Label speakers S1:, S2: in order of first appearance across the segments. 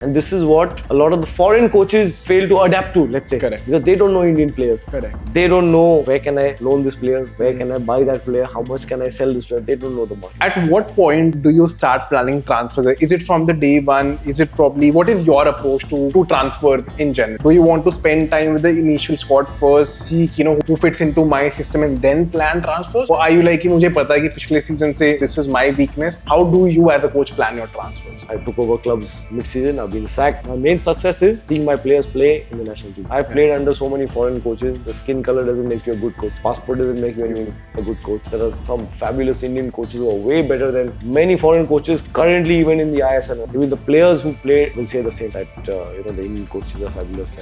S1: And this is what a lot of the foreign coaches fail to adapt to, let's say.
S2: Correct.
S1: Because they don't know Indian players.
S2: Correct.
S1: They don't know where can I loan this player, where can I buy that player, how much can I sell this player. They don't know the market.
S2: At what point do you start planning transfers? Is it from the day one? Is it probably, what is your approach to transfers in general? Do you want to spend time with the initial squad first, see who fits into my system and then plan transfers? Or are you like, मुझे पता है कि पिछले season से this is my weakness? How do you as a coach plan your transfers?
S1: I took over clubs mid-season. I've been sacked. My main success is seeing my players play in the national team. I've played under so many foreign coaches. The skin color doesn't make you a good coach. Passport doesn't make you a good coach. There are some fabulous Indian coaches who are way better than many foreign coaches currently even in the ISL. Even the players who play will say the same, that the Indian coaches are fabulous.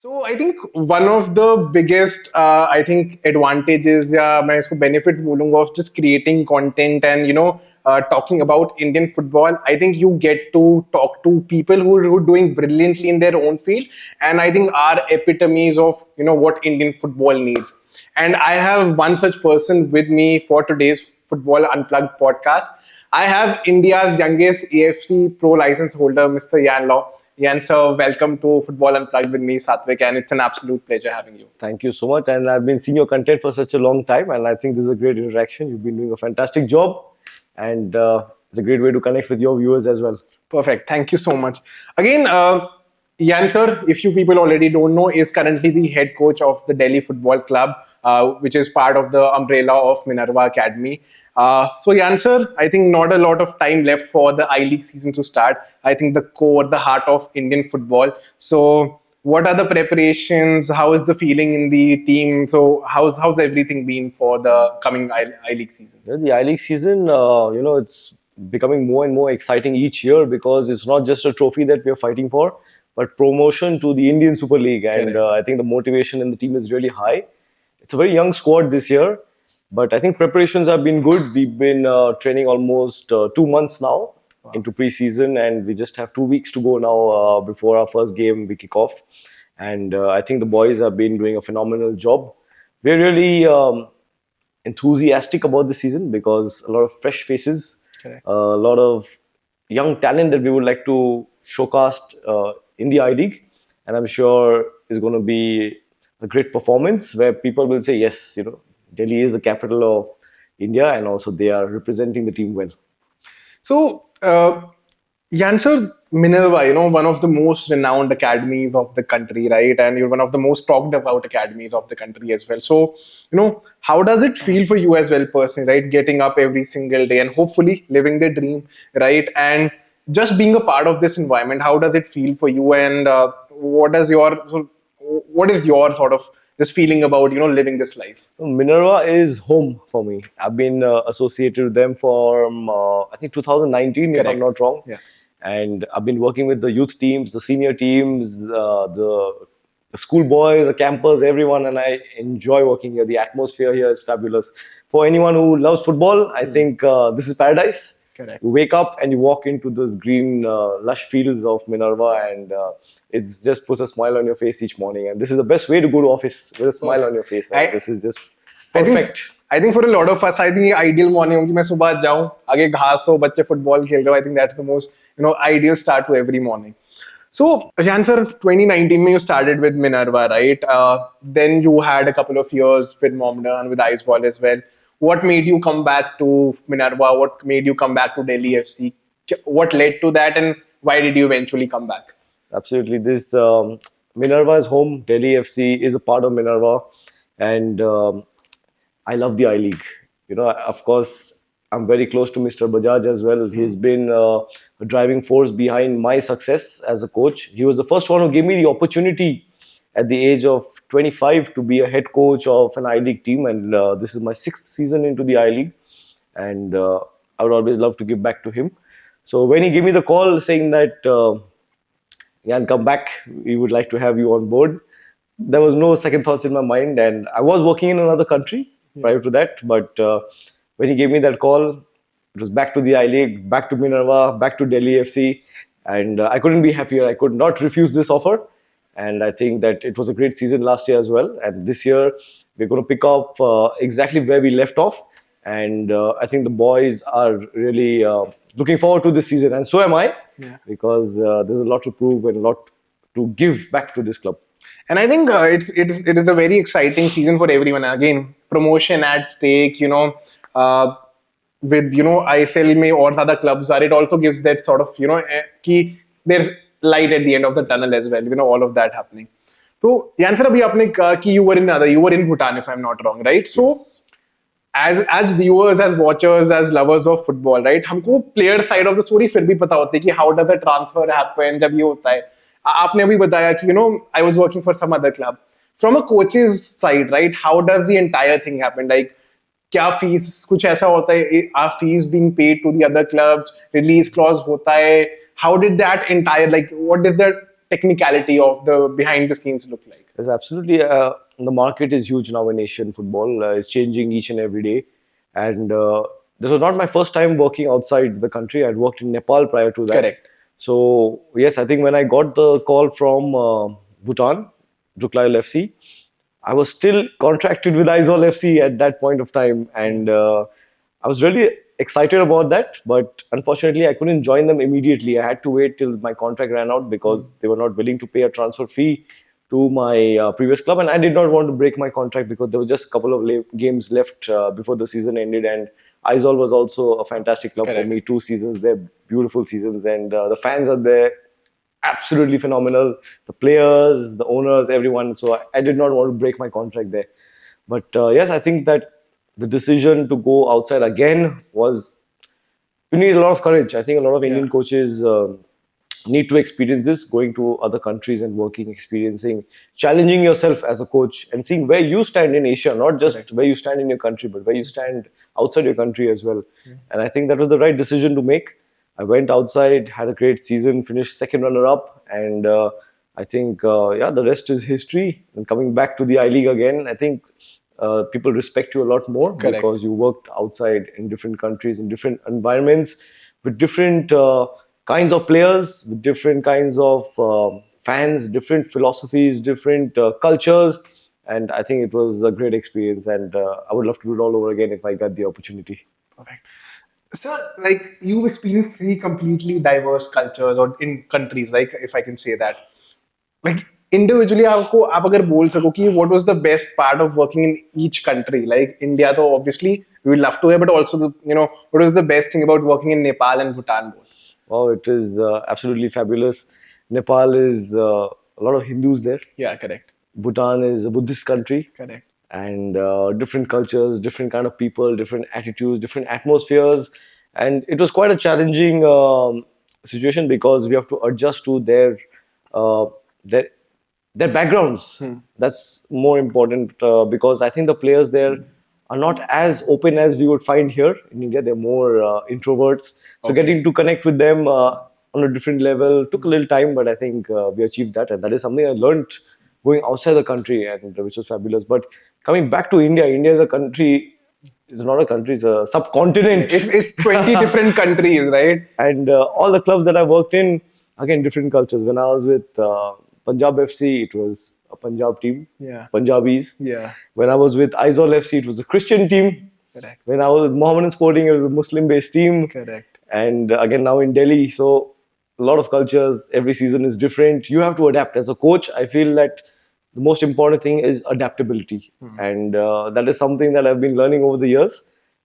S2: So I think one of the biggest advantages या मैं इसको benefits बोलूँगा of just creating content and talking about Indian football. I think you get to talk to people who are doing brilliantly in their own field, and I think are epitomes of what Indian football needs. And I have one such person with me for today's Football Unplugged podcast. I have India's youngest AFC Pro license holder, Mr. Yan Law. Yan sir, welcome to Football Unplugged with me, Satvik, and it's an absolute pleasure having you.
S1: Thank you so much, and I've been seeing your content for such a long time, and I think this is a great interaction. You've been doing a fantastic job, and it's a great way to connect with your viewers as well.
S2: Perfect. Thank you so much. Again, Yan sir, if you people already don't know, is currently the head coach of the Delhi Football Club, which is part of the umbrella of Minerva Academy. So Yan sir, I think not a lot of time left for the I-League season to start. I think the core, the heart of Indian football. So what are the preparations? How is the feeling in the team? So how's everything been for the coming I-League season?
S1: The I-League season, it's becoming more and more exciting each year because it's not just a trophy that we are fighting for, but promotion to the Indian Super League. And I think the motivation in the team is really high. It's a very young squad this year, but I think preparations have been good. We've been training almost 2 months now into pre-season, and we just have 2 weeks to go now before our first game we kick off. And I think the boys have been doing a phenomenal job. We're really enthusiastic about the season because a lot of fresh faces, a lot of young talent that we would like to showcast in the I-League, and I'm sure it's going to be a great performance where people will say, yes, Delhi is the capital of India, and also they are representing the team well.
S2: So, Yan sir, Minerva, one of the most renowned academies of the country, right? And you're one of the most talked about academies of the country as well. So, how does it feel for you as well personally, right? Getting up every single day and hopefully living the dream, right? And just being a part of this environment, how does it feel for you? And what is your sort of this feeling about living this life?
S1: Minerva is home for me. I've been associated with them from I think 2019, if I'm not wrong.
S2: Yeah.
S1: And I've been working with the youth teams, the senior teams, the school boys, the campers, everyone, and I enjoy working here. The atmosphere here is fabulous. For anyone who loves football, I think this is paradise.
S2: Correct.
S1: You wake up and you walk into those green, lush fields of Minerva, and it just puts a smile on your face each morning. And this is the best way to go to office, with a smile on your face. This is just perfect.
S2: I think for a lot of us, I think the ideal morning होगी मैं सुबह जाऊँ, आगे घास हो, बच्चे football खेल रहे हो. I think that's the most ideal start to every morning. So, Yan sir, 2019 you started with Minerva, right? Then you had a couple of years with Mohammedan, with Iceball as well. What made you come back to Minerva? What made you come back to Delhi FC? What led to that, and why did you eventually come back?
S1: Absolutely. This Minerva is home. Delhi FC is a part of Minerva, and I love the I-League. Of course, I'm very close to Mr. Bajaj as well. He's been a driving force behind my success as a coach. He was the first one who gave me the opportunity at the age of 25 to be a head coach of an I-League team, and this is my 6th season into the I-League, and I would always love to give back to him. So when he gave me the call saying that, Yan, come back, we would like to have you on board, there was no second thoughts in my mind, and I was working in another country prior to that, but when he gave me that call, it was back to the I-League, back to Minerva, back to Delhi FC, and I couldn't be happier. I could not refuse this offer. And I think that it was a great season last year as well. And this year, We're going to pick up exactly where we left off. And I think the boys are really looking forward to this season. And so am I, because there's a lot to prove and a lot to give back to this club.
S2: And I think it is a very exciting season for everyone. Again, promotion at stake. With ISL में और ज़्यादा clubs are, it also gives that sort of कि there's light at the end of the tunnel as well. All of that happening. So यान फिर अभी आपने कहा कि you were in Bhutan, if I'm not wrong, right? So as viewers, as watchers, as lovers of football, right? हमको player side of the story फिर भी पता होती है कि how does a transfer happen जब ये होता है. आपने अभी बताया कि I was working for some other club. From a coach's side, right? How does the entire thing happen? Like क्या fees कुछ ऐसा होता है? Are fees being paid to the other clubs? Release clause होता है? How did that entire, like, what did the technicality of the behind the scenes look like?
S1: Yes, absolutely. The market is huge now in Asian football. It's changing each and every day. And this was not my first time working outside the country. I'd worked in Nepal prior to that.
S2: Correct.
S1: So, yes, I think when I got the call from Bhutan, Juklail FC, I was still contracted with Aizawl FC at that point of time. And I was really excited about that. But unfortunately, I couldn't join them immediately. I had to wait till my contract ran out because they were not willing to pay a transfer fee to my previous club. And I did not want to break my contract because there were just a couple of games left before the season ended. And Aizawl was also a fantastic club for me. 2 seasons there, beautiful seasons. And the fans are there, absolutely phenomenal. The players, the owners, everyone. So I did not want to break my contract there. But yes, I think that the decision to go outside again was, you need a lot of courage. I think a lot of Indian coaches need to experience this, going to other countries and working, experiencing, challenging yourself as a coach and seeing where you stand in Asia, not just where you stand in your country, but where you stand outside your country as well. And I think that was the right decision to make. I went outside, had a great season, finished second runner-up, and I think, the rest is history. And coming back to the I-League again, I think people respect you a lot more because you worked outside in different countries, in different environments, with different kinds of players, with different kinds of fans, different philosophies, different cultures. And I think it was a great experience, and I would love to do it all over again if I got the opportunity.
S2: Perfect. So, like, you've experienced 3 completely diverse cultures or in countries, like, if I can say that. Like, individually, आप अगर बोल सको कि what was the best part of working in each country? Like, India, तो obviously we would love to hear, but also, what was the best thing about working in Nepal and Bhutan both?
S1: Oh, it is absolutely fabulous. Nepal is a lot of Hindus there.
S2: Yeah, correct.
S1: Bhutan is a Buddhist country.
S2: Correct.
S1: And different cultures, different kind of people, different attitudes, different atmospheres. And it was quite a challenging situation because we have to adjust to their backgrounds. That's more important because I think the players there are not as open as we would find here in India. They're more introverts. So getting to connect with them on a different level took a little time, but I think we achieved that. And that is something I learned going outside the country, and which was fabulous. But coming back to India, India is a country. It's not a country, it's a subcontinent.
S2: It's 20 different countries, right?
S1: And all the clubs that I worked in, again, different cultures. When I was with Punjab FC, it was a Punjab team, Punjabis.
S2: Yeah.
S1: When I was with Aizawl FC, it was a Christian team.
S2: Correct.
S1: When I was with Mohammedan Sporting, it was a Muslim-based team.
S2: Correct.
S1: And again, now in Delhi. So a lot of cultures, every season is different. You have to adapt. As a coach, I feel that the most important thing is adaptability. And that is something that I've been learning over the years.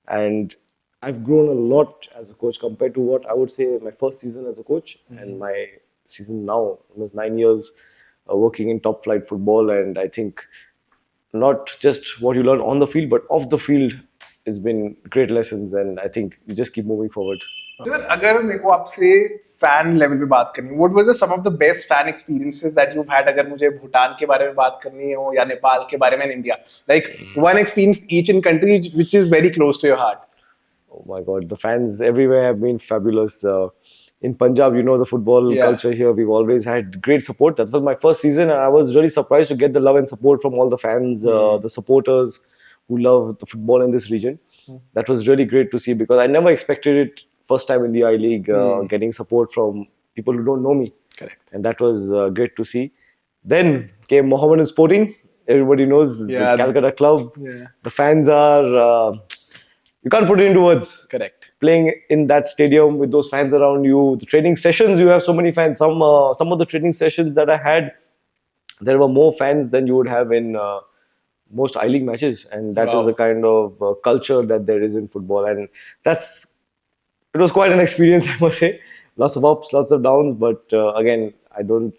S1: And I've grown a lot as a coach compared to what I would say my first season as a coach and my season now, almost 9 years working in top flight football. And I think not just what you learn on the field, but off the field has been great lessons. And I think you just keep moving forward.
S2: Sir, अगर मेरे को आपसे fan level पे बात करनी, what were some of the best fan experiences that you've had? अगर मुझे भूटान के बारे में बात करनी हो या नेपाल के बारे में, in India, like one experience each in country which is very close to your heart.
S1: Oh my God, the fans everywhere have been fabulous. In Punjab, the football culture here, we've always had great support. That was my first season, and I was really surprised to get the love and support from all the fans, the supporters who love the football in this region. That was really great to see because I never expected it. First time in the I-League, getting support from people who don't know me.
S2: Correct.
S1: And that was great to see. Then came Mohammedan Sporting. Everybody knows it's a
S2: Yeah.
S1: Calcutta club.
S2: Yeah.
S1: The fans are, you can't put it into words.
S2: Correct.
S1: Playing in that stadium with those fans around you, the training sessions, you have so many fans. Some of the training sessions that I had, there were more fans than you would have in most I League matches, and that is
S2: Wow.
S1: the kind of culture that there is in football, and that's it was quite an experience, I must say. Lots of ups, lots of downs, but again, I don't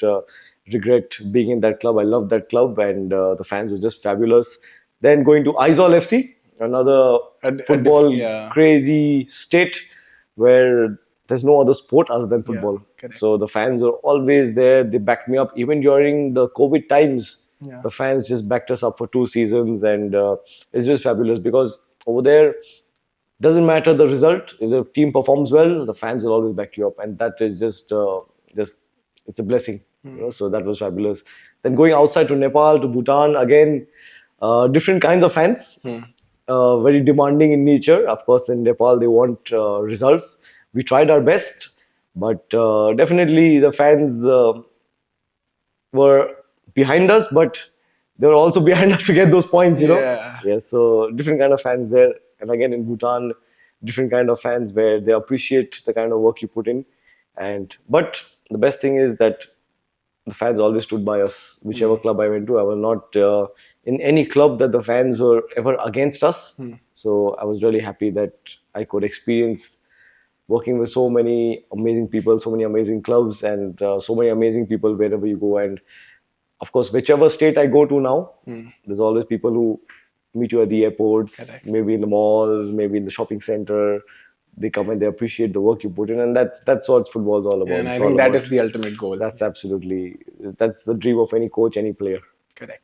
S1: regret being in that club. I love that club, and the fans were just fabulous. Then going to Aizawl FC, another football
S2: yeah.
S1: crazy state where there's no other sport other than football.
S2: correct.
S1: So the fans were always there. They backed me up even during the COVID times.
S2: Yeah.
S1: The fans just backed us up for 2 seasons, and it's just fabulous because over there doesn't matter the result. If the team performs well, the fans will always back you up, and that is just it's a blessing. So that was fabulous. Then going outside to Nepal, to Bhutan, again, different kinds of fans, very demanding in nature. Of course, in Nepal they want results. We tried our best, but definitely the fans were behind us, but they were also behind us to get those points. Yeah. So different kind of fans there, and again in Bhutan, different kind of fans where they appreciate the kind of work you put in, and but the best thing is that the fans always stood by us. Whichever club I went to, I was not in any club that the fans were ever against us. So I was really happy that I could experience working with so many amazing people, so many amazing clubs, and so many amazing people wherever you go. And of course, whichever state I go to now, there's always people who meet you at the airports,
S2: Correct.
S1: maybe in the malls, maybe in the shopping center. They come and they appreciate the work you put in, and that's what football is all about.
S2: And I
S1: It's
S2: think
S1: all
S2: that
S1: about-
S2: is the ultimate goal.
S1: that's the dream of any coach, any player.
S2: Correct.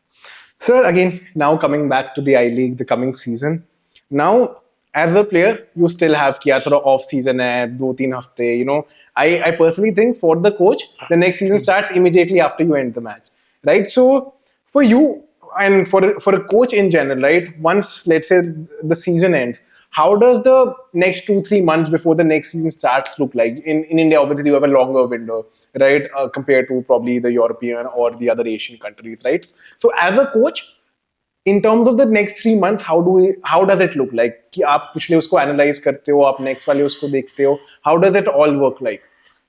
S2: Sir, again, now coming back to the I League, the coming season. Now, as a player, you still have किया थोड़ा off season है, 2-3 हफ्ते. I personally think for the coach, the next season starts immediately after you end the match, right? So for you and for a coach in general, right? Once let's say the season ends, how does the next 2-3 months before the next season starts look like? In India, obviously, you have a longer window, right? Compared to probably the European or the other Asian countries, right? So as a coach, in terms of the next 3 months, how does it look like? कि आप पिछले उसको analyze करते हो, आप next वाले उसको देखते हो. How does it all work like?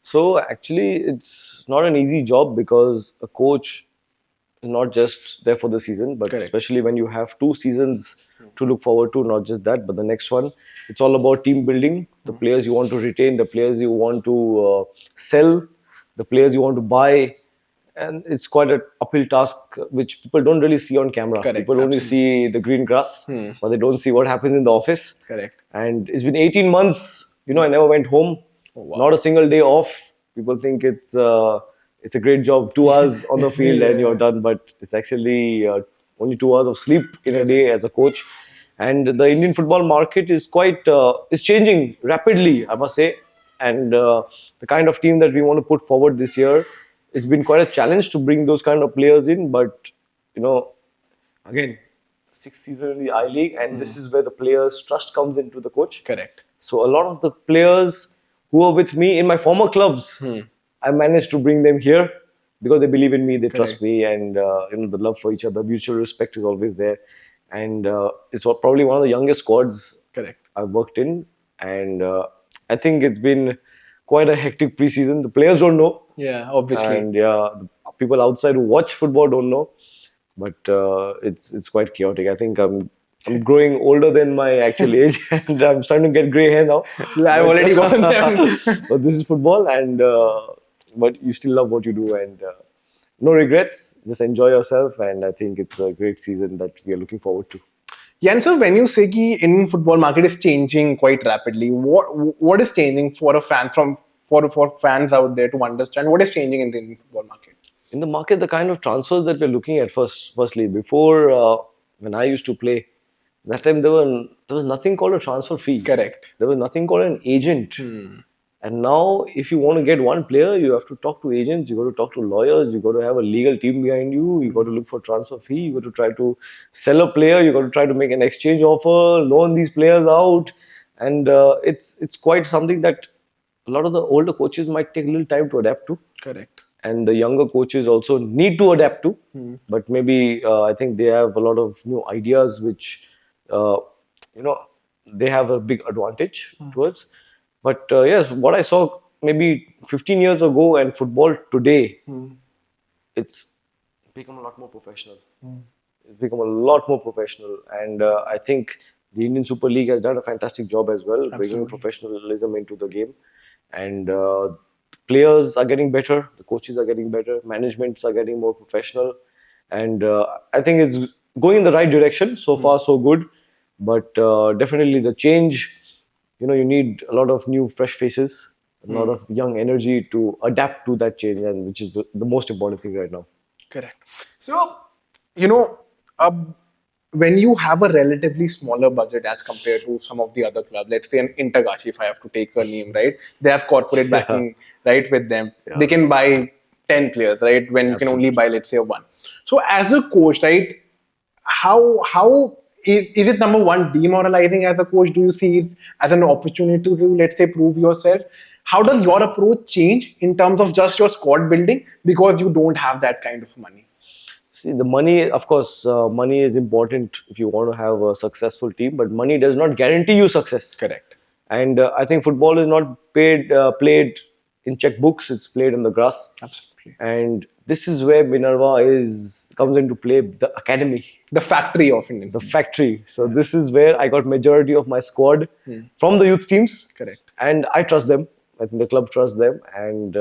S1: So actually, it's not an easy job because a coach is not just there for the season, but
S2: Correct.
S1: especially when you have 2 seasons to look forward to, not just that, but the next one, it's all about team building, the players you want to retain, the players you want to sell, the players you want to buy. And it's quite an uphill task, which people don't really see on camera.
S2: Correct,
S1: People only see the green grass, but they don't see what happens in the office.
S2: Correct.
S1: And it's been 18 months. I never went home. Not a single day off. People think it's a great job. 2 hours on the field and you're done. But it's actually only 2 hours of sleep in a day as a coach. And the Indian football market is is changing rapidly, I must say. And the kind of team that we want to put forward this year, it's been quite a challenge to bring those kind of players in. But again, 6th season in the I League, and this is where the players' trust comes into the coach.
S2: Correct.
S1: So a lot of the players who are with me in my former clubs, I managed to bring them here because they believe in me, they trust me, and the love for each other, mutual respect is always there. And it's probably one of the youngest squads
S2: Correct.
S1: I've worked in, and I think it's been quite a hectic preseason. The players don't know,
S2: Yeah, obviously.
S1: and the people outside who watch football don't know, but it's quite chaotic. I think I'm growing older than my actual age, and I'm starting to get grey hair now.
S2: I've already got them.
S1: But this is football, and but you still love what you do, and no regrets. Just enjoy yourself, and I think it's a great season that we are looking forward to.
S2: Yeah, and so when you say the Indian football market is changing quite rapidly, what is changing for a fan for fans out there to understand what is changing in the Indian football market?
S1: In the market, the kind of transfers that we're looking at firstly, before when I used to play, that time there was nothing called a transfer fee.
S2: Correct.
S1: There was nothing called an agent. And now, if you want to get one player, you have to talk to agents, you got to talk to lawyers, you got to have a legal team behind you, you got to look for transfer fee, you got to try to sell a player, you got to try to make an exchange offer, loan these players out. And it's quite something that a lot of the older coaches might take a little time to adapt to.
S2: Correct.
S1: and the younger coaches also need to adapt to. But maybe I think they have a lot of new ideas which uh, you know they have a big advantage towards. But yes, what I saw maybe 15 years ago and football today, it's become a lot more professional. It's become a lot more professional, and I think the Indian Super League has done a fantastic job as well, bringing professionalism into the game. And players are getting better, the coaches are getting better, managements are getting more professional, and I think it's going in the right direction. So far, so good. But definitely the change. You need a lot of new, fresh faces, a lot of young energy to adapt to that change, and which is the most important thing right now.
S2: Correct. So, you know, when you have a relatively smaller budget as compared to some of the other clubs, let's say an Intergashi, if I have to take a name, right? They have corporate backing, right, with them.
S1: Yeah.
S2: They can buy 10 players, right? When you can only buy, let's say, one. So, as a coach, right, how is it, number one, demoralizing as a coach? Do you see it as an opportunity to, let's say, prove yourself? How does your approach change in terms of just your squad building because you don't have that kind of money?
S1: See, the money, of course, money is important if you want to have a successful team, but money does not guarantee you success.
S2: Correct.
S1: And I think football is not played in checkbooks; it's played on the grass.
S2: Absolutely.
S1: And this is where Minerva comes into play. The academy,
S2: the factory of Indian.
S1: The factory. So this is where I got majority of my squad from the youth teams.
S2: Correct.
S1: And I trust them. I think the club trusts them, and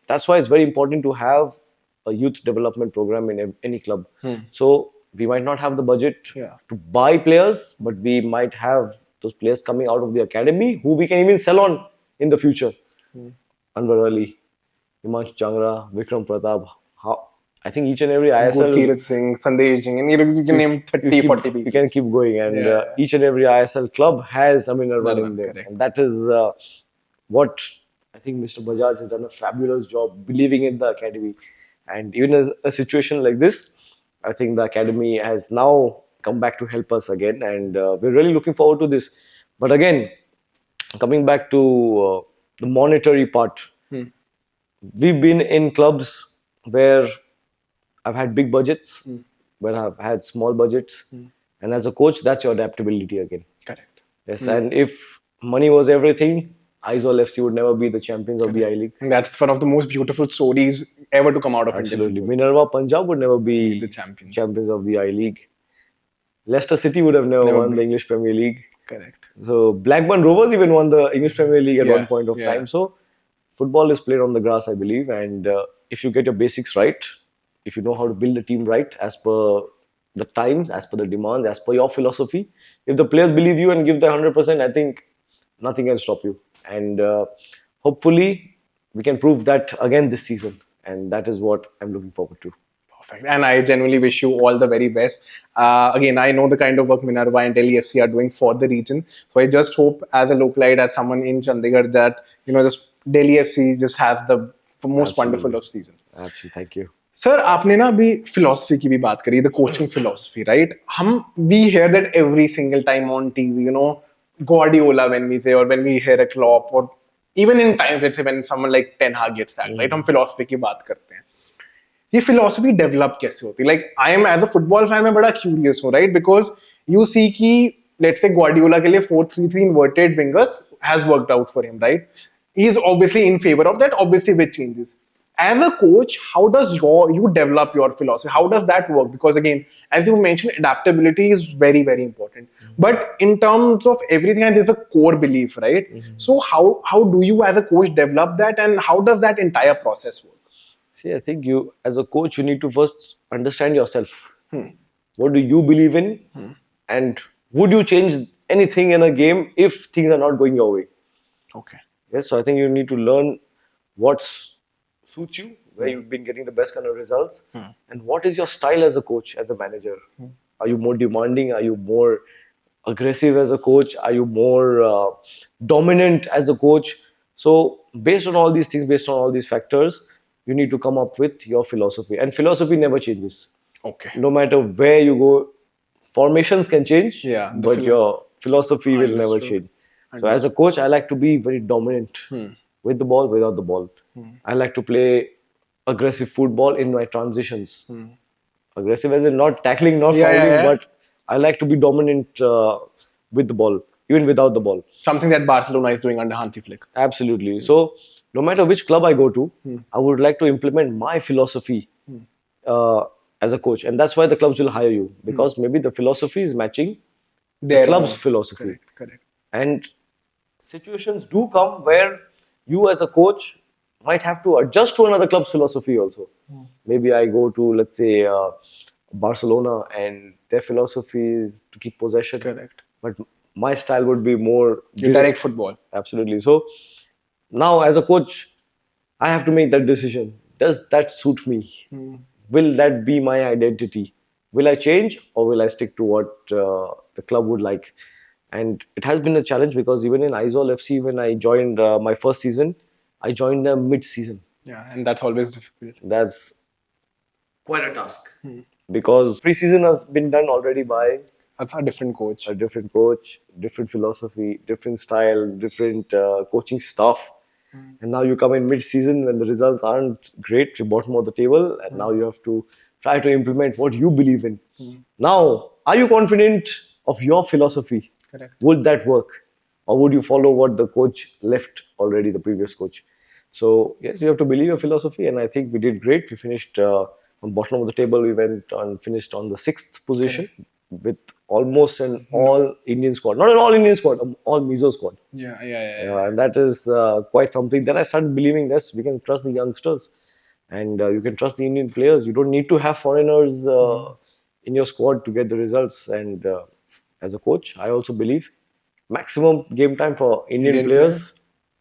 S1: that's why it's very important to have a youth development program in any club. So we might not have the budget to buy players, but we might have those players coming out of the academy who we can even sell on in the future. Anwar Ali, Himanshu Changra, Vikram Pratap. I think each and every ISL.
S2: Gurkirat Singh, Sandesh Singh, and you can name 30, 40 people.
S1: You can keep going, and each and every ISL club has a Minerva in there.
S2: Correct.
S1: And that is what I think Mr. Bajaj has done a fabulous job believing in the academy. And even in a situation like this, I think the academy has now come back to help us again, and we're really looking forward to this. But again, coming back to the monetary part, we've been in clubs where I've had big budgets, where I've had small budgets, and as a coach, that's your adaptability again.
S2: Correct.
S1: Yes, and if money was everything, Aizawl FC would never be the champions of the I-League.
S2: And that's one of the most beautiful stories ever to come out of India.
S1: Absolutely. Minerva Punjab would never be
S2: the champions
S1: of the I-League. Leicester City would have never won the English Premier League.
S2: Correct.
S1: So Blackburn Rovers even won the English Premier League at one point of time. So football is played on the grass, I believe. And if you get your basics right, if you know how to build the team right as per the times, as per the demands, as per your philosophy, if the players believe you and give the 100%, I think nothing can stop you. And hopefully we can prove that again this season, and that is what I'm looking forward to.
S2: Perfect. And I genuinely wish you all the very best. Again, I know the kind of work Minerva and Delhi FC are doing for the region, so I just hope as a localite, as someone in Chandigarh, that just Delhi FC just has the most wonderful of season.
S1: Absolutely. Thank you.
S2: Sir, आपने ना अभी philosophy की भी बात करी, the coaching philosophy, right? We hear that every single time on TV, Guardiola when we say, or when we hear a Klopp, or even in times, let's say when someone like Ten Hag gets sacked, right? हम philosophy की बात करते हैं. ये philosophy develop कैसे होती है? Like I am as a football fan मैं बड़ा curious हूँ, right? Because you see कि let's say Guardiola के लिए 4-3-3 inverted wingers has worked out for him, right? He is obviously in favor of that, obviously with changes. As a coach, how does you develop your philosophy? How does that work? Because again, as you mentioned, adaptability is very, very important. But in terms of everything, there's a core belief, right? So how do you as a coach develop that, and how does that entire process work?
S1: See, I think you as a coach, you need to first understand yourself. What do you believe in? And would you change anything in a game if things are not going your way?
S2: Okay.
S1: Yes, so I think you need to learn what suits you, where you've been getting the best kind of results, and what is your style as a coach, as a manager. Are you more demanding? Are you more aggressive as a coach? Are you more dominant as a coach? So based on all these things, based on all these factors, you need to come up with your philosophy, and philosophy never changes.
S2: Okay.
S1: No matter where you go, formations can change, but your philosophy will never change. So as a coach, I like to be very dominant with the ball, without the ball. I like to play aggressive football in my transitions. Aggressive as in not tackling, not
S2: Yeah,
S1: fouling,
S2: yeah, yeah.
S1: but I like to be dominant with the ball, even without the ball.
S2: Something that Barcelona is doing under Hansi Flick.
S1: Absolutely. So, no matter which club I go to, I would like to implement my philosophy uh, as a coach, and that's why the clubs will hire you, because maybe the philosophy is matching the
S2: Their
S1: club's
S2: own.
S1: philosophy.
S2: Correct, correct.
S1: And situations do come where you, as a coach, might have to adjust to another club's philosophy also. Maybe I go to, let's say, Barcelona, and their philosophy is to keep possession.
S2: Correct.
S1: But my style would be more
S2: Direct football.
S1: Absolutely. So now, as a coach, I have to make that decision. Does that suit me? Will that be my identity? Will I change, or will I stick to what the club would like? And it has been a challenge, because even in Aizol FC, when I joined my first season, I joined them mid-season.
S2: Yeah, and that's always difficult.
S1: That's quite a task, because pre-season has been done already by
S2: That's a different coach.
S1: a different coach, different philosophy, different style, different coaching staff. And now you come in mid-season when the results aren't great, you're bottom of the table, and now you have to try to implement what you believe in. Now, are you confident of your philosophy?
S2: Correct.
S1: Would that work? Or would you follow what the coach left already, the previous coach? So, yes, you have to believe your philosophy, and I think we did great. We finished on bottom of the table. We went on, finished on the 6th position with almost an all Indian squad. Not an all Indian squad, all Mizo squad.
S2: Yeah, yeah, yeah. yeah.
S1: And that is quite something. Then I started believing this. We can trust the youngsters, and you can trust the Indian players. You don't need to have foreigners in your squad to get the results. And as a coach, I also believe maximum game time for Indian players,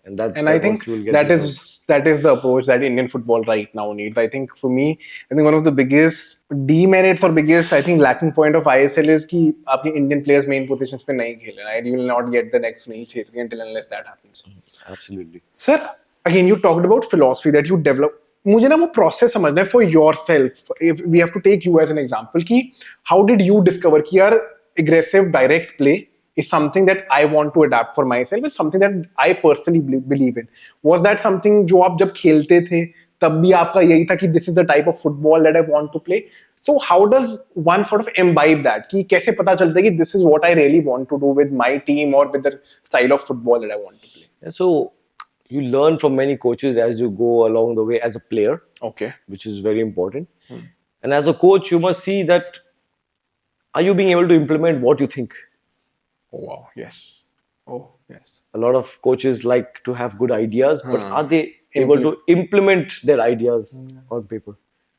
S1: and
S2: And I think
S1: will get
S2: that
S1: results.
S2: is the approach that Indian football right now needs. I think for me, I think one of the biggest demerits or biggest I think lacking point of ISL is कि आपके Indian players main positions पे नहीं खेल रहे, right? You will not get the next main क्षेत्र until unless that happens.
S1: Absolutely.
S2: Sir, again you talked about philosophy that you develop. मुझे ना वो process समझना है for yourself. If we have to take you as an example, कि how did you discover कि यार aggressive direct play is something that I want to adapt for myself. It's something that I personally believe in. Was that something जो आप जब खेलते थे तब भी आपका यही था कि this is the type of football that I want to play? So how does one sort of imbibe that? कि कैसे पता चलता है कि this is what I really want to do with my team or with the style of football that I want to play?
S1: Yeah, so you learn from many coaches as you go along the way as a player,
S2: Okay.
S1: which is very important. And as a coach, you must see that are you being able to implement what you think?
S2: Oh wow. Yes. Oh yes.
S1: A lot of coaches like to have good ideas, but are they able to implement their ideas on paper?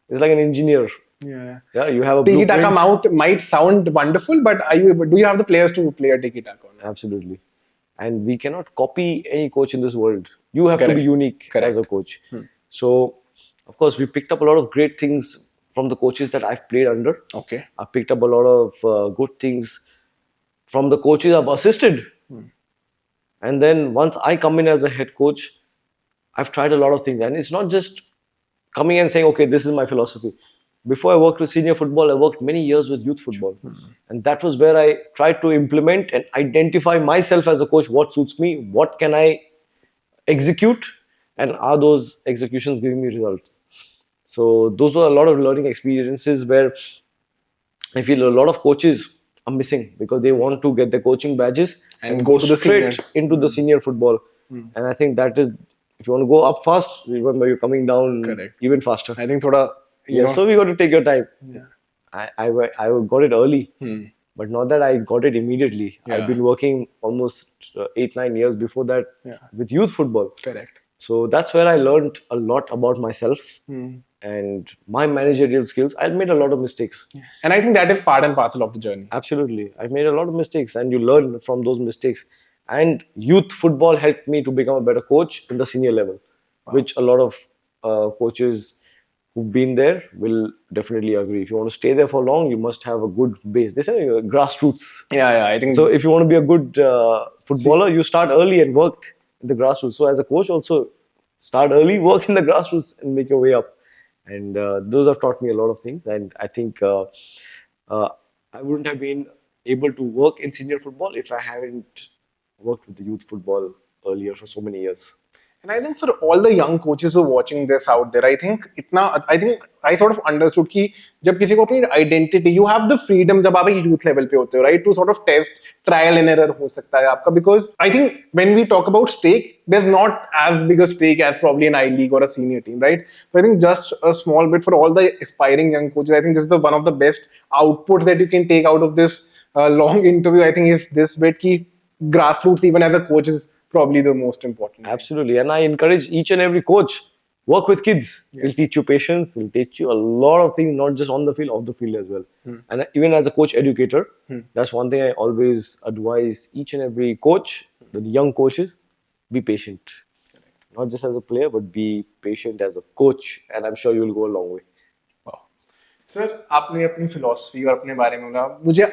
S1: It's like an engineer.
S2: Yeah.
S1: Yeah, you have a
S2: Tiki taka
S1: blueprint.
S2: might sound wonderful, but do you have the players to play a tiki taka?
S1: Absolutely. And we cannot copy any coach in this world. You have to
S2: Correct.
S1: be unique as a coach. So, of course, we picked up a lot of great things from the coaches that I've played under.
S2: Okay.
S1: I picked up a lot of good things from the coaches I've assisted. And then once I come in as a head coach, I've tried a lot of things. And it's not just coming and saying, okay, this is my philosophy. Before I worked with senior football, I worked many years with youth football. And that was where I tried to implement and identify myself as a coach, what suits me, what can I execute, and are those executions giving me results? So those were a lot of learning experiences where I feel a lot of coaches are missing because they want to get their coaching badges and go
S2: to the
S1: straight
S2: senior.
S1: into the senior football. And I think that is, if you want to go up fast, remember you're coming down
S2: Correct.
S1: even faster.
S2: I think thoda
S1: So we got to take your time.
S2: Yeah.
S1: I got it early, but not that I got it immediately.
S2: Yeah.
S1: I've been working almost 8-9 years before that with youth football.
S2: Correct.
S1: So that's where I learned a lot about myself and my managerial skills. I made a lot of mistakes.
S2: And I think that is part and parcel of the journey.
S1: Absolutely. I made a lot of mistakes, and you learn from those mistakes. And youth football helped me to become a better coach in the senior level, which a lot of coaches who've been there will definitely agree. If you want to stay there for long, you must have a good base. They say grassroots.
S2: Yeah, I think
S1: So if you want to be a good footballer, you start early and work in the grassroots. So as a coach, also start early, work in the grassroots, and make your way up. And those have taught me a lot of things. And I think I wouldn't have been able to work in senior football if I hadn't worked with the youth football earlier for so many years.
S2: And I think for all the young coaches who are watching this out there, I think I sort of understood कि जब किसी को अपनी identity, you have the freedom जब आप एक youth level पे होते हो, right, to sort of test, trial and error हो सकता है आपका, because I think when we talk about stake, there's not as big a stake as probably an I-League or a senior team, right? So I think just a small bit for all the aspiring young coaches, I think this is the one of the best outputs that you can take out of this long interview. I think is this bit कि grassroots even as a coach is probably the most important.
S1: Absolutely. And I encourage each and every coach, work with kids. It'll teach you patience. It'll teach you a lot of things, not just on the field, off the field as well. And even as a coach educator, that's one thing I always advise each and every coach, the young coaches, be patient. Not just as a player, but be patient as a coach. And I'm sure you'll go a long way.
S2: Sir आपने अपनी philosophy और अपने बारे में बोला मुझे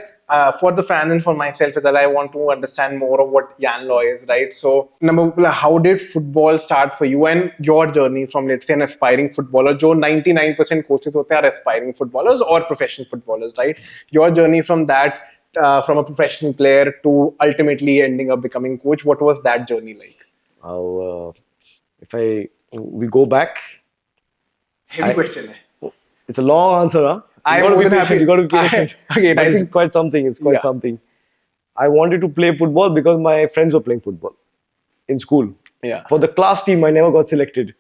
S2: for the fans and for myself as well, I want to understand more of what Jan Law is, right? So number how did football start for you and your journey from, let's say, an aspiring footballer, जो 99% coaches होते हैं are aspiring footballers or professional footballers, right? Your journey from that from a professional player to ultimately ending up becoming coach, what was that journey like?
S1: We go back,
S2: Heavy question है.
S1: it's a long answer, huh? You got to be patient. You got to be patient.
S2: Again, I think
S1: it's quite something. It's quite something. I wanted to play football because my friends were playing football in school.
S2: Yeah.
S1: For the class team, I never got selected,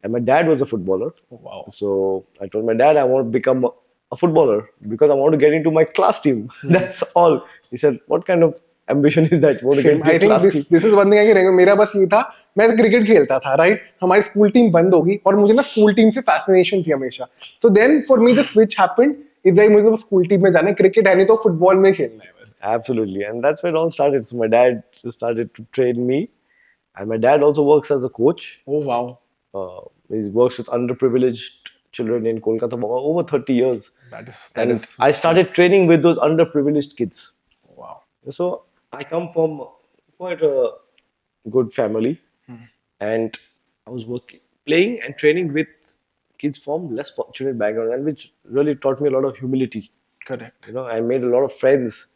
S1: and my dad was a footballer.
S2: Oh, wow.
S1: So I told my dad I want to become a footballer because I want to get into my class team. That's all. He said, "What kind of ambition is that? Want to get into
S2: I think this is one thing I can. मेरा बस ये था, मैं cricket खेलता था, right? हमारी school team बंद होगी और मुझे ना स्कूल टीम से फैसिनेशन थी हमेशा. So then for me the switch happened. Is like मुझे तो स्कूल टीम में जाना है, क्रिकेट है नहीं तो फुटबॉल में खेलना है बस.
S1: Absolutely, and that's where it all started. So my dad just started to train me, and my dad also works as a coach.
S2: Oh wow.
S1: He works with underprivileged children in Kolkata for over 30 years.
S2: That is.
S1: I started training with those underprivileged kids.
S2: Wow.
S1: So I come from quite a good family, and I was playing and training with kids from less fortunate backgrounds, and which really taught me a lot of humility.
S2: Correct.
S1: You know, I made a lot of friends,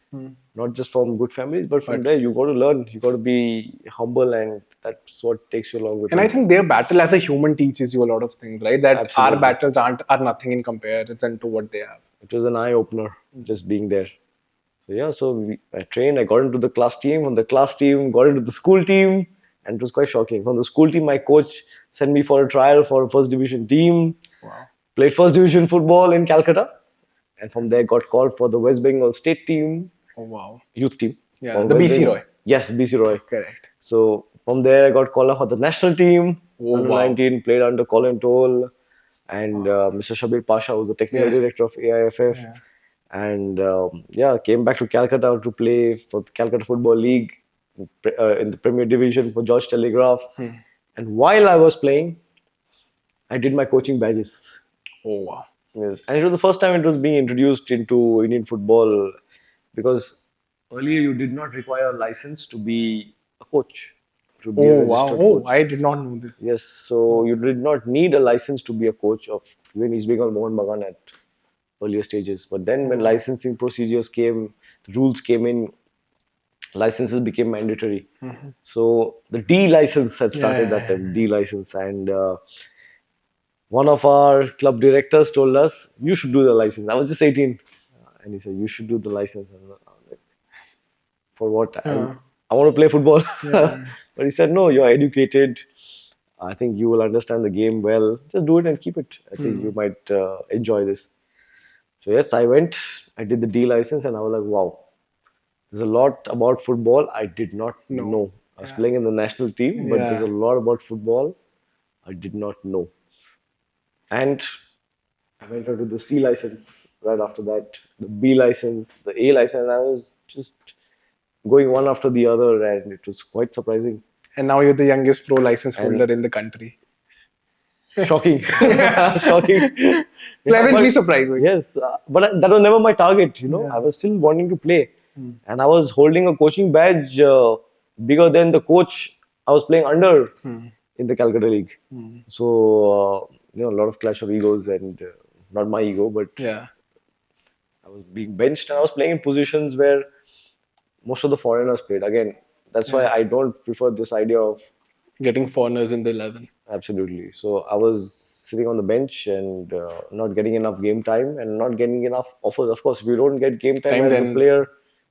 S1: not just from good families, but from there you got to learn. You got to be humble, and that's what takes you along with.
S2: And I think their battle as a human teaches you a lot of things, right? That
S1: Absolutely.
S2: our battles are nothing in comparison to what they have.
S1: It was an eye opener just being there. So yeah, I trained. I got into the class team. From the class team, got into the school team. And it was quite shocking. From the school team, my coach sent me for a trial for a first division team.
S2: Wow.
S1: Played first division football in Calcutta. And from there, got called for the West Bengal state team.
S2: Oh, wow.
S1: Youth team.
S2: Yeah, the BC Roy.
S1: Yes, BC Roy.
S2: Correct.
S1: So from there, I got called up for the national team.
S2: Oh,
S1: under
S2: wow.
S1: 19, played under Colin Toll. And Mr. Shabir Pasha, who's the technical director of AIFF.
S2: Yeah.
S1: And came back to Calcutta to play for the Calcutta Football League. In the Premier Division for George Telegraph. And while I was playing, I did my coaching badges.
S2: Oh, wow.
S1: Yes. And it was the first time it was being introduced into Indian football, because earlier you did not require a license to be a coach. To be a registered coach.
S2: I did not know this.
S1: Yes, so you did not need a license to be a coach of even East Bengal Mohan Bagan at earlier stages. But then when licensing procedures came, the rules came in, licenses became mandatory. So the D license had started that time, D license. And one of our club directors told us, you should do the license. I was just 18. And he said, you should do the license. And I was like, for what? I want to play football. But he said, no, you're educated. I think you will understand the game well. Just do it and keep it. I think you might enjoy this. So yes, I went. I did the D license and I was like, wow. There's a lot about football I did not know. I was playing in the national team, but there's a lot about football I did not know. And I went on to the C license right after that, the B license, the A license, and I was just going one after the other, and it was quite surprising.
S2: And now you're the youngest pro license holder in the country.
S1: Shocking. Shocking.
S2: Pleasantly surprising.
S1: Yes, but that was never my target, you know. I was still wanting to play. And I was holding a coaching badge bigger than the coach I was playing under in the Calcutta League. So, a lot of clash of egos, and not my ego, but I was being benched and I was playing in positions where most of the foreigners played. Again, that's why I don't prefer this idea of
S2: Getting foreigners in the 11.
S1: Absolutely. So I was sitting on the bench and not getting enough game time and not getting enough offers. Of course, if you don't get game time
S2: Time
S1: as a
S2: then.
S1: player,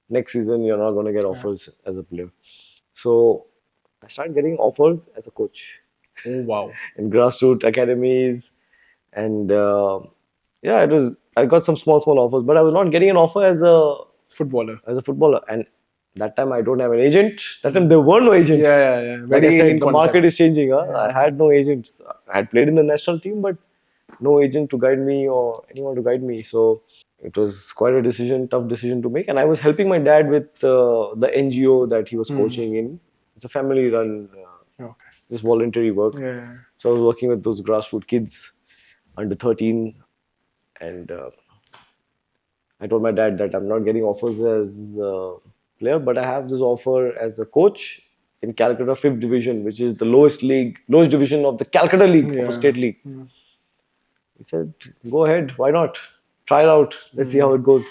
S1: next season you're not going to get offers as a player. So I started getting offers as a coach
S2: Oh, wow.
S1: in grassroots academies, and yeah, it was. I got some small offers, but I was not getting an offer
S2: Footballer.
S1: as a footballer. And that time I don't have an agent. That time there were no agents.
S2: Yeah.
S1: Like I
S2: Very
S1: said,
S2: alien
S1: the
S2: concept.
S1: market is changing. Huh? I had no agents. I had played in the national team, but no agent to guide me or anyone to guide me. So it was quite a decision, tough decision to make. And I was helping my dad with the NGO that he was coaching in. It's a family-run,
S2: Okay.
S1: just voluntary work.
S2: Yeah.
S1: So I was working with those grassroots kids under 13, and I told my dad that I'm not getting offers as a player, but I have this offer as a coach in Calcutta 5th Division, which is the lowest division of the Calcutta League of a state league. He said, "Go ahead, why not? Try it out. Let's see how it goes."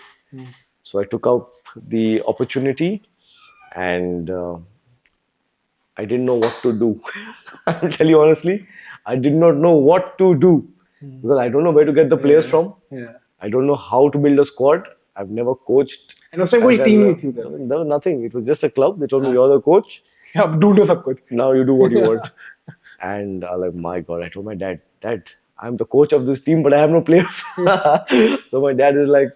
S1: So I took up the opportunity, and I didn't know what to do. I'll tell you honestly, I did not know what to do because I don't know where to get the players from.
S2: Yeah.
S1: I don't know how to build a squad. I've never coached.
S2: And also, कोई
S1: as
S2: team
S1: a-
S2: नहीं थी उधर.
S1: There was nothing. It was just a club. They told me, "You're the coach.
S2: अब ढूंढो सब कुछ.
S1: Now you do what you want." And I like, my God, I told my dad, "Dad, I'm the coach of this team, but I have no players." So my dad is like,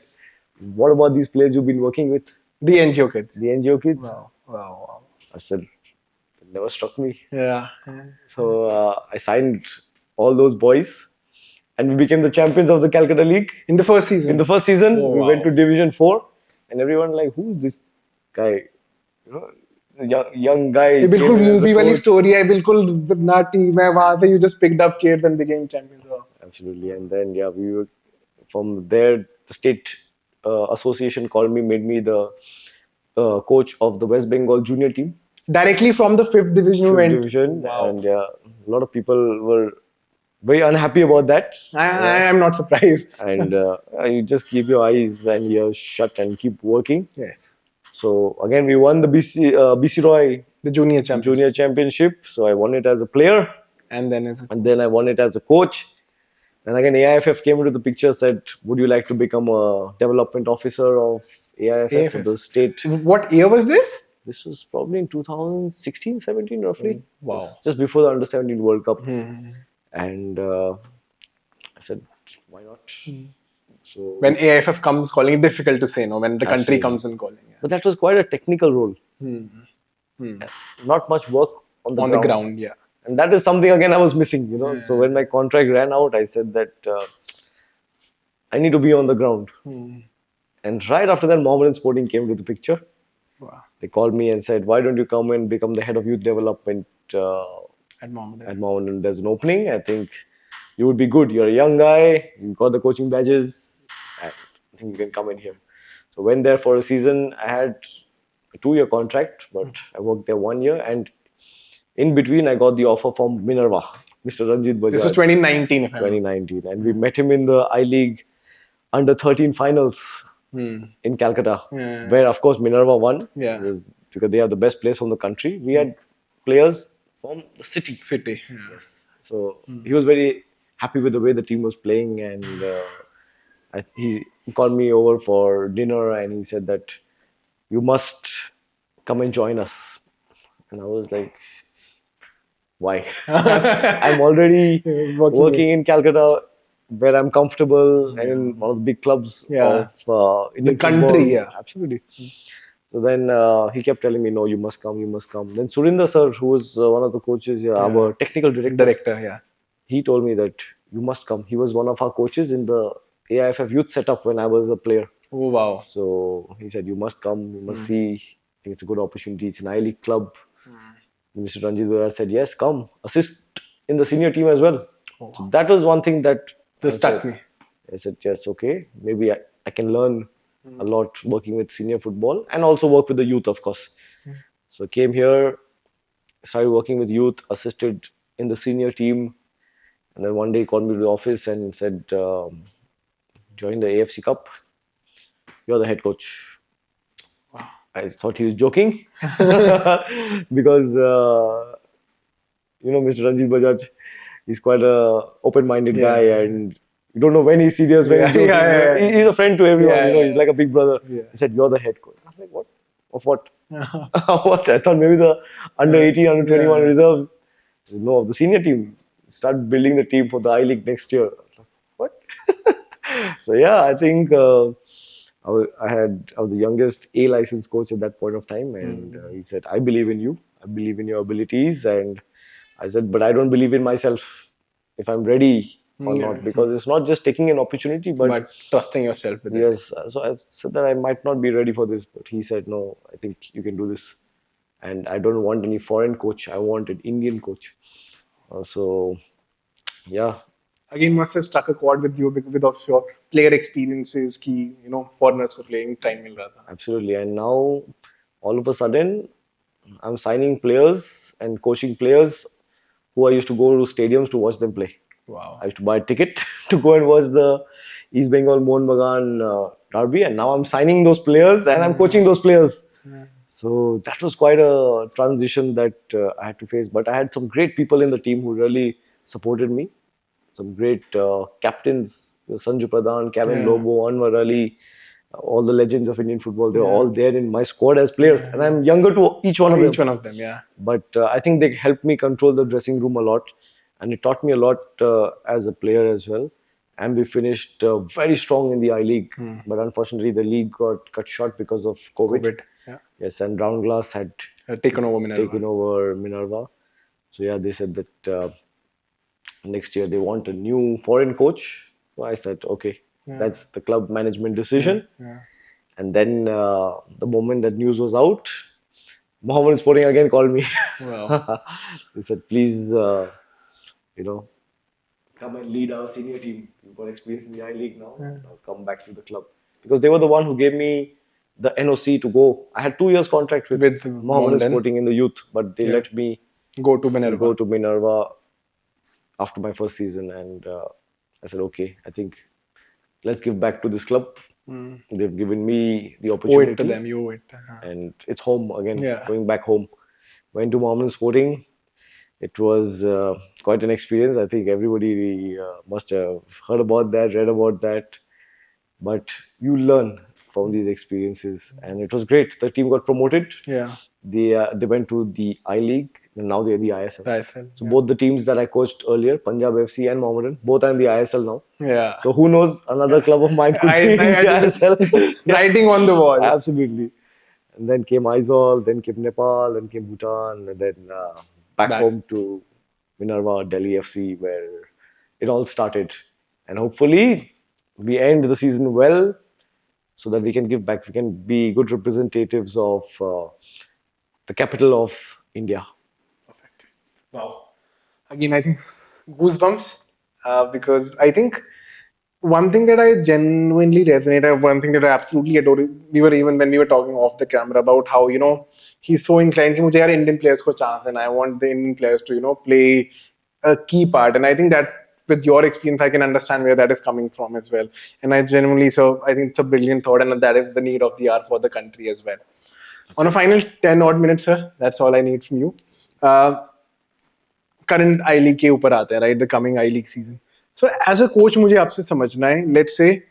S1: "What about these players you've been working with?
S2: The NGO kids.
S1: The NGO kids?"
S2: Wow.
S1: I said, "It never struck me."
S2: Yeah.
S1: So I signed all those boys, and we became the champions of the Calcutta League.
S2: In the first season.
S1: In the first season,
S2: Oh,
S1: we
S2: wow.
S1: went to Division 4, and everyone like, "Who's this guy? You know, young guy."
S2: ये बिल्कुल
S1: came in as a
S2: movie वाली
S1: coach.
S2: Story है. बिल्कुल ना team है वहां से. You just picked up kids and became champions. Wow.
S1: Absolutely, and then yeah, we were from there. The state association called me, made me the coach of the West Bengal junior team.
S2: Directly from the 5th division you went.
S1: Division,
S2: Wow.
S1: and yeah, a lot of people were very unhappy about that.
S2: I am not surprised.
S1: And you just keep your eyes and ears shut and keep working.
S2: Yes.
S1: So again, we won the BC Roy
S2: The junior champion.
S1: Junior Championship. So I won it as a player,
S2: And then as a
S1: and then I won it as a coach. And again, AIFF came into the picture, said, "Would you like to become a development officer of AIFF for the state?"
S2: What year was this?
S1: This was probably in 2016, 17, roughly.
S2: Wow.
S1: It was just before the Under 17 World Cup. And I said, "Why not?" So,
S2: When AIFF comes calling, it's difficult to say no. When the country
S1: Absolutely.
S2: comes and calling. Yeah.
S1: but that was quite a technical role. Not much work on the
S2: On
S1: ground.
S2: the ground, yeah.
S1: And that is something again I was missing, you know. So when my contract ran out, I said that I need to be on the ground. And right after that, Mohammedan Sporting came to the picture.
S2: Wow.
S1: They called me and said, "Why don't you come and become the head of youth development
S2: At Mohammedan.
S1: at Mohammedan? There's an opening. I think you would be good. You're a young guy. You've got the coaching badges. I think you can come in here." So went there for a season. I had a 2-year contract, but I worked there 1 year. And in between, I got the offer from Minerva, Mr. Ranjit Bajaj.
S2: This was 2019, if I remember.
S1: 2019, and we met him in the I-League under 13 finals in Calcutta, where of course Minerva won.
S2: Yeah.
S1: Because they are the best players from the country. We had players from the city. Yes. So he was very happy with the way the team was playing, and he called me over for dinner, and he said that you must come and join us. And I was like, "Why?" I'm already working in Calcutta, where I'm comfortable, and in one of the big clubs of Indian
S2: country,
S1: football.
S2: yeah.
S1: Absolutely. So then he kept telling me, "No, you must come, you must come." Then Surinder sir, who was one of the coaches, our technical director,
S2: Yeah.
S1: he told me that you must come. He was one of our coaches in the AIFF youth setup when I was a player.
S2: Oh, wow.
S1: So he said, "You must come, you must see. I think it's a good opportunity. It's an I-League club." Mr. Ranjit Bajaj said, "Yes, come, assist in the senior team as well." So that was one thing that
S2: Stuck me.
S1: I said, "Yes, okay, maybe I can learn a lot working with senior football and also work with the youth, of course." So I came here, started working with youth, assisted in the senior team, and then one day he called me to the office and said, "Join the AFC Cup. You're the head coach." I thought he was joking because Mr. Ranjit Bajaj, he's quite a open-minded guy,
S2: Yeah.
S1: and you don't know when he's serious, when
S2: Yeah,
S1: he's joking.
S2: yeah, yeah.
S1: He's a friend to everyone.
S2: Yeah,
S1: He's like a big brother.
S2: yeah.
S1: He said, "You're the head coach." I was like, "What? Of what?
S2: Yeah.
S1: What?" I thought maybe the under 18, under 21
S2: Yeah.
S1: reserves. No, of the senior team. Start building the team for the I League next year. I was like, what? So yeah, I think I was the youngest A licensed coach at that point of time, and he said, "I believe in you. I believe in your abilities." And I said, "But I don't believe in myself if I'm ready or
S2: Yeah.
S1: not, because it's not just taking an opportunity,
S2: But trusting yourself with it.
S1: yes." So I said that I might not be ready for this, but he said, "No, I think you can do this, and I don't want any foreign coach. I want an Indian coach." So yeah,
S2: Again, must have struck a chord with you because of your player experiences कि foreigners को playing time मिल रहा था.
S1: absolutely. And now all of a sudden, I'm signing players and coaching players who I used to go to stadiums to watch them play.
S2: Wow.
S1: I used to buy a ticket to go and watch the East Bengal Mohun Bagan derby, and now I'm signing those players and I'm coaching those players. So that was quite a transition that I had to face. But I had some great people in the team who really supported me. Some great captains, Sanju Pradhan, Kevin
S2: Yeah.
S1: Lobo, Anwar Ali, all the legends of Indian football. They were all there in my squad as players, and I'm younger to each one of them.
S2: Each one of them, yeah.
S1: But I think they helped me control the dressing room a lot, and it taught me a lot as a player as well. And we finished very strong in the I League, but unfortunately the league got cut short because of COVID.
S2: COVID. Yeah.
S1: Yes, and Brown Glass had
S2: Taken over Minerva.
S1: taken over Minerva. So yeah, they said that next year they want a new foreign coach. So I said, okay, that's the club management decision.
S2: Yeah.
S1: And then the moment that news was out, Mohammed Sporting again called me.
S2: Wow.
S1: They said, please, come and lead our senior team. You've got experience in the I League now. Now come back to the club. Because they were the one who gave me the NOC to go. I had 2 years contract with Mohammed Sporting in the youth, but they let me
S2: Go to Minerva.
S1: go to Minerva after my first season. And I said, okay, I think let's give back to this club. They've given me the
S2: Owe
S1: opportunity.
S2: it to them. You owe it.
S1: And it's home again,
S2: Yeah.
S1: going back home. Went to Mohammed Sporting. It was quite an experience. I think everybody must have heard about that, read about that. But you learn from these experiences, and it was great. The team got promoted.
S2: Yeah.
S1: They went to the I League, and now they're in the ISL.
S2: ISL.
S1: So both the teams that I coached earlier, Punjab FC and Mohammedan, both are in the ISL now.
S2: Yeah.
S1: So who knows, another club of mine could be in the ISL.
S2: Writing on the wall.
S1: Absolutely. And then came Aizawl, then came Nepal, then came Bhutan, and then back home to Minerva, Delhi FC, where it all started. And hopefully we end the season well so that we can give back. We can be good representatives of the capital of India.
S2: Perfect. Wow. Again, I think goosebumps because I think one thing that I genuinely resonate, one thing that I absolutely adore, we were even when we were talking off the camera about how, he's so inclined to मुझे यार Indian players को chance and I want the Indian players to, play a key part. And I think that with your experience, I can understand where that is coming from as well. And I genuinely, so I think it's a brilliant thought and that is the need of the hour for the country as well. On a final 10 odd minutes, sir, that's all I need from you. Current I League के ऊपर आते हैं, right? The coming I League season. So as a coach, मुझे आपसे समझना है, let's say,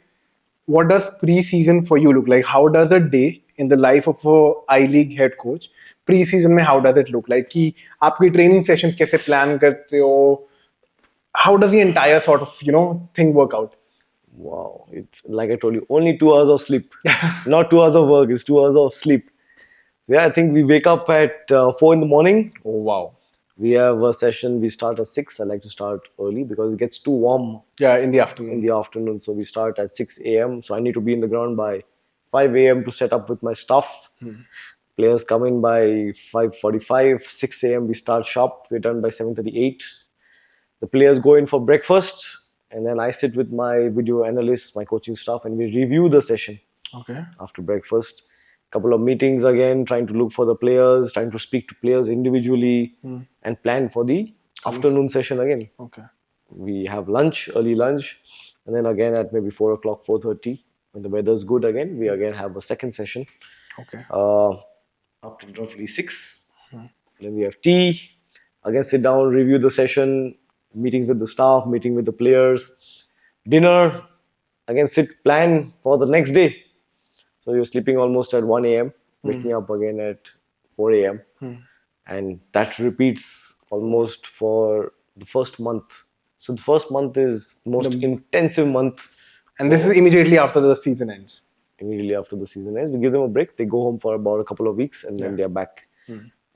S2: what does pre-season for you look like? How does a day in the life of a I League head coach, pre-season में how does it look like? कि आपकी training sessions कैसे plan करते हो? How does the entire sort of, thing work out?
S1: Wow, it's like I told you, only 2 hours of sleep. Not 2 hours of work, it's 2 hours of sleep. Yeah, I think we wake up at 4 in the morning.
S2: Oh, wow.
S1: We have a session, we start at 6. I like to start early because it gets too warm
S2: Yeah, in the afternoon.
S1: in the afternoon. So we start at 6 a.m. So I need to be in the ground by 5 a.m. to set up with my stuff. Players come in by 5:45, 6 a.m. We start sharp. We're done by 7:38. The players go in for breakfast, and then I sit with my video analysts, my coaching staff, and we review the session.
S2: Okay.
S1: After breakfast. Couple of meetings again, trying to look for the players, trying to speak to players individually, and plan for the afternoon session again.
S2: Okay.
S1: We have lunch, early lunch, and then again at maybe 4 o'clock, 4:30, when the weather's good again, we again have a second session.
S2: Okay.
S1: Up to roughly 6. Then we have tea. Again, sit down, review the session, meetings with the staff, meeting with the players, dinner. Again, sit, plan for the next day. So you're sleeping almost at 1 a.m., waking up again at 4 a.m. And that repeats almost for the first month. So the first month is the most intensive month.
S2: And this is immediately after the season ends.
S1: Immediately after the season ends, we give them a break. They go home for about a couple of weeks, and then they're back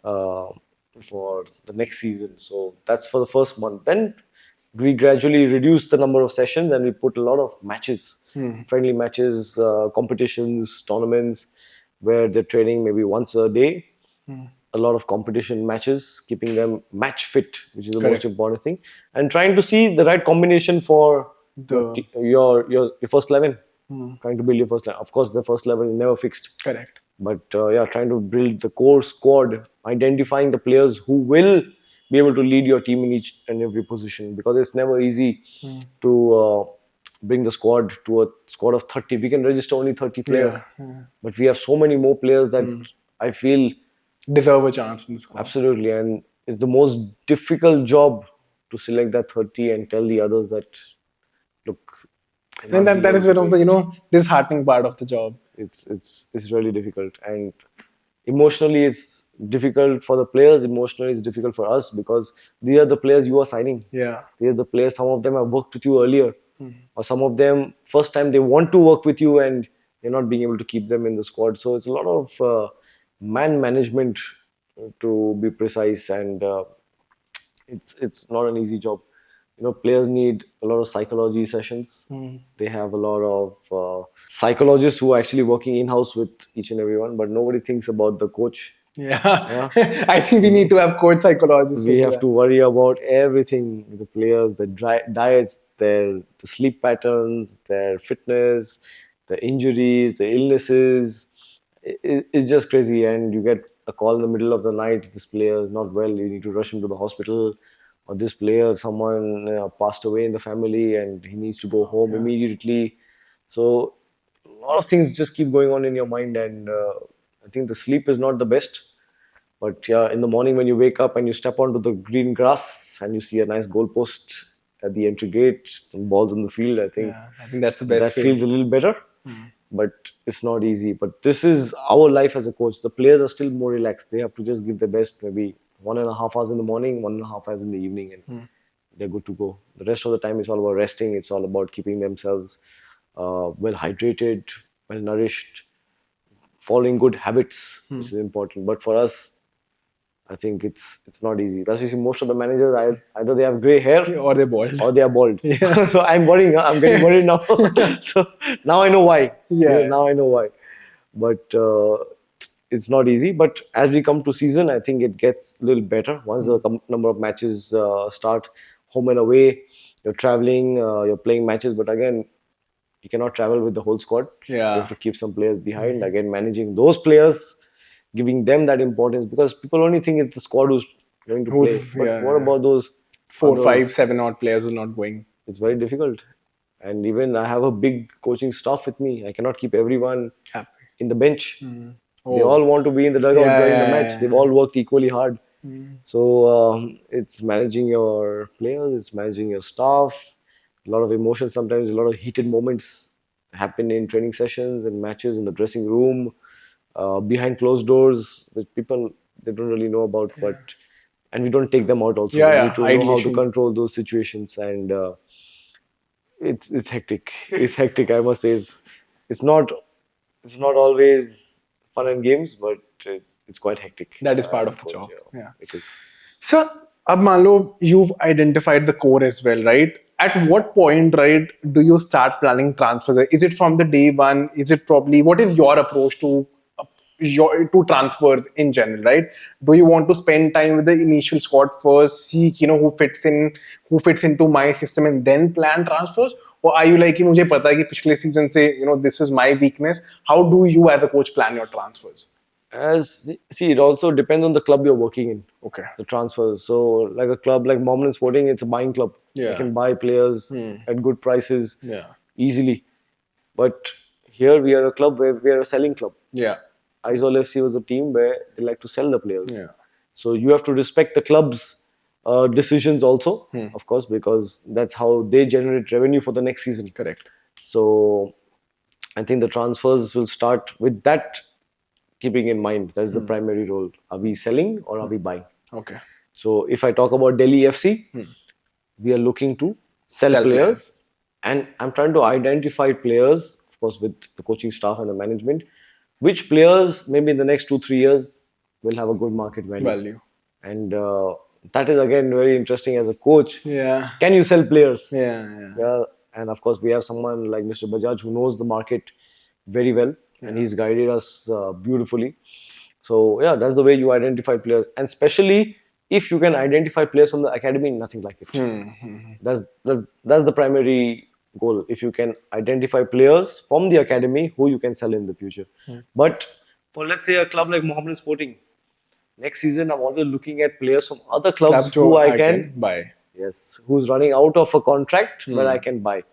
S1: uh, for the next season. So that's for the first month. Then we gradually reduce the number of sessions, and we put a lot of matches, friendly matches, competitions, tournaments, where they're training maybe once a day. A lot of competition matches, keeping them match fit, which is the most important thing, and trying to see the right combination for your first 11. Trying to build your first 11. Of course, the first 11 is never fixed.
S2: Correct.
S1: But yeah, trying to build the core squad, identifying the players who will be able to lead your team in each and every position, because it's never easy to bring the squad to a squad of 30. We can register only 30 players, but we have so many more players that I feel
S2: deserve a chance in the squad.
S1: Absolutely, and it's the most difficult job to select that 30 and tell the others that, look.
S2: And that is one of the disheartening part of the job.
S1: It's really difficult, and emotionally it's difficult for the players. Emotionally it's difficult for us, because these are the players you are signing.
S2: Yeah.
S1: These are the players. Some of them have worked with you earlier, or some of them first time they want to work with you, and you're not being able to keep them in the squad. So it's a lot of man management, to be precise, and it's not an easy job. Players need a lot of psychology sessions. They have a lot of psychologists who are actually working in-house with each and everyone, but nobody thinks about the coach.
S2: Yeah. I think we need to have coach psychologists.
S1: We have to worry about everything: the players, the diets, the sleep patterns, their fitness, the injuries, the illnesses. It's just crazy, and you get a call in the middle of the night: this player is not well, you need to rush him to the hospital. Or this player, someone passed away in the family and he needs to go home immediately. So a lot of things just keep going on in your mind, and I think the sleep is not the best. But yeah, in the morning when you wake up and you step onto the green grass and you see a nice goalpost at the entry gate, some balls in the field, I think
S2: that's the best.
S1: That feels a little better. But it's not easy. But this is our life as a coach. The players are still more relaxed. They have to just give their best, maybe 1.5 hours in the morning, 1.5 hours in the evening, and they're good to go. The rest of the time, it's all about resting. It's all about keeping themselves well hydrated, well nourished, following good habits, which is important. But for us, I think it's not easy. That's why you see most of the managers, either they have grey hair
S2: or they're bald.
S1: Or they are bald. So I'm worrying. I'm getting worried now. So now I know why.
S2: Yeah.
S1: Now I know why. But it's not easy. But as we come to season, I think it gets a little better. Once the number of matches start, home and away, you're traveling, you're playing matches. But again, you cannot travel with the whole squad.
S2: Yeah.
S1: You have to keep some players behind. Again, managing those players, giving them that importance, because people only think it's the squad who's going to play. But what about those
S2: 4, 5, 7 odd players who are not going?
S1: It's very difficult. And even I have a big coaching staff with me. I cannot keep everyone in the bench. They all want to be in the dugout during the match. They've all worked equally hard. So it's managing your players, it's managing your staff. A lot of emotions sometimes, a lot of heated moments happen in training sessions and matches, in the dressing room, behind closed doors, which people, they don't really know about. And we don't take them out also. We need to know how to control those situations, and it's hectic. It's hectic, I must say. It's not always fun and games, but it's quite hectic.
S2: That is part of the job. Yeah.
S1: It is.
S2: So, ab maan lo, you've identified the core as well, right? At what point, right, do you start planning transfers? Is it from the day one? Is it probably, what is your approach to transfers in general, right? Do you want to spend time with the initial squad first, see who fits into my system, and then plan transfers? Or are you like, मुझे पता है कि पिछले season से, this is my weakness? How do you as a coach plan your transfers?
S1: It also depends on the club you're working in.
S2: Okay.
S1: The transfers. So like a club like Mohammedan Sporting, it's a buying club.
S2: Yeah.
S1: You can buy players at good prices easily. But here we are a club where we are a selling club.
S2: Yeah.
S1: Aizawl FC was a team where they like to sell the players. Yeah. So you have to respect the club's decisions also, of course, because that's how they generate revenue for the next season.
S2: Correct.
S1: So I think the transfers will start with that keeping in mind. That's the primary role. Are we selling or are we buying?
S2: Okay.
S1: So if I talk about Delhi FC, we are looking to sell
S2: Sell
S1: players,
S2: players.
S1: and I'm trying to identify players, of course, with the coaching staff and the management, which players maybe in the next 2-3 years will have a good market value. And that is again very interesting as a coach.
S2: Yeah.
S1: Can you sell players?
S2: Yeah.
S1: Yeah, and of course we have someone like Mr. Bajaj who knows the market very well, and he's guided us beautifully. So yeah, that's the way you identify players, and especially if you can identify players from the academy, nothing like it. That's the primary goal. If you can identify players from the academy who you can sell in the future. But for, let's say, a club like Mohammedan Sporting, next season I'm also looking at players from other clubs who I can
S2: buy.
S1: Yes, who's running out of a contract where I can buy.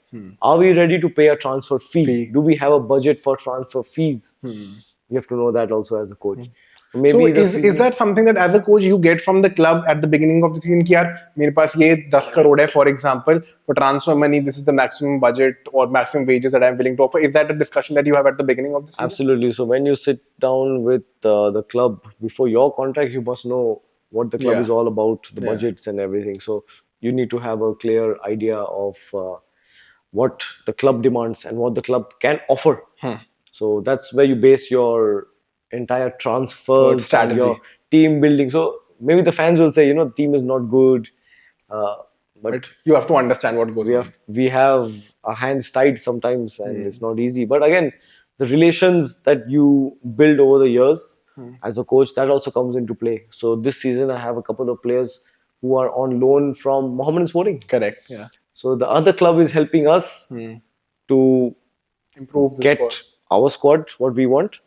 S1: Are we ready to pay a transfer fee? Do we have a budget for transfer fees? You have to know that also as a coach. Maybe
S2: So
S1: the
S2: is that something that as a coach you get from the club at the beginning of the season कि यार मेरे पास ये 10 crore है, for example, for transfer money, this is the maximum budget or maximum wages that I'm willing to offer? Is that a discussion that you have at the beginning of the season?
S1: Absolutely. So when you sit down with the club before your contract, you must know what the club is all about, the budgets and everything. So you need to have a clear idea of what the club demands and what the club can offer. So that's where you base your entire transfer
S2: strategy.
S1: your team building. So maybe the fans will say, the team is not good, but
S2: you have to understand what goes on.
S1: we have our hands tied sometimes, and it's not easy. But again, the relations that you build over the years as a coach, that also comes into play. So this season, I have a couple of players who are on loan from Mohammedan Sporting.
S2: Correct. Yeah.
S1: So the other club is helping us to
S2: Improve the
S1: get
S2: squad.
S1: our squad what we want.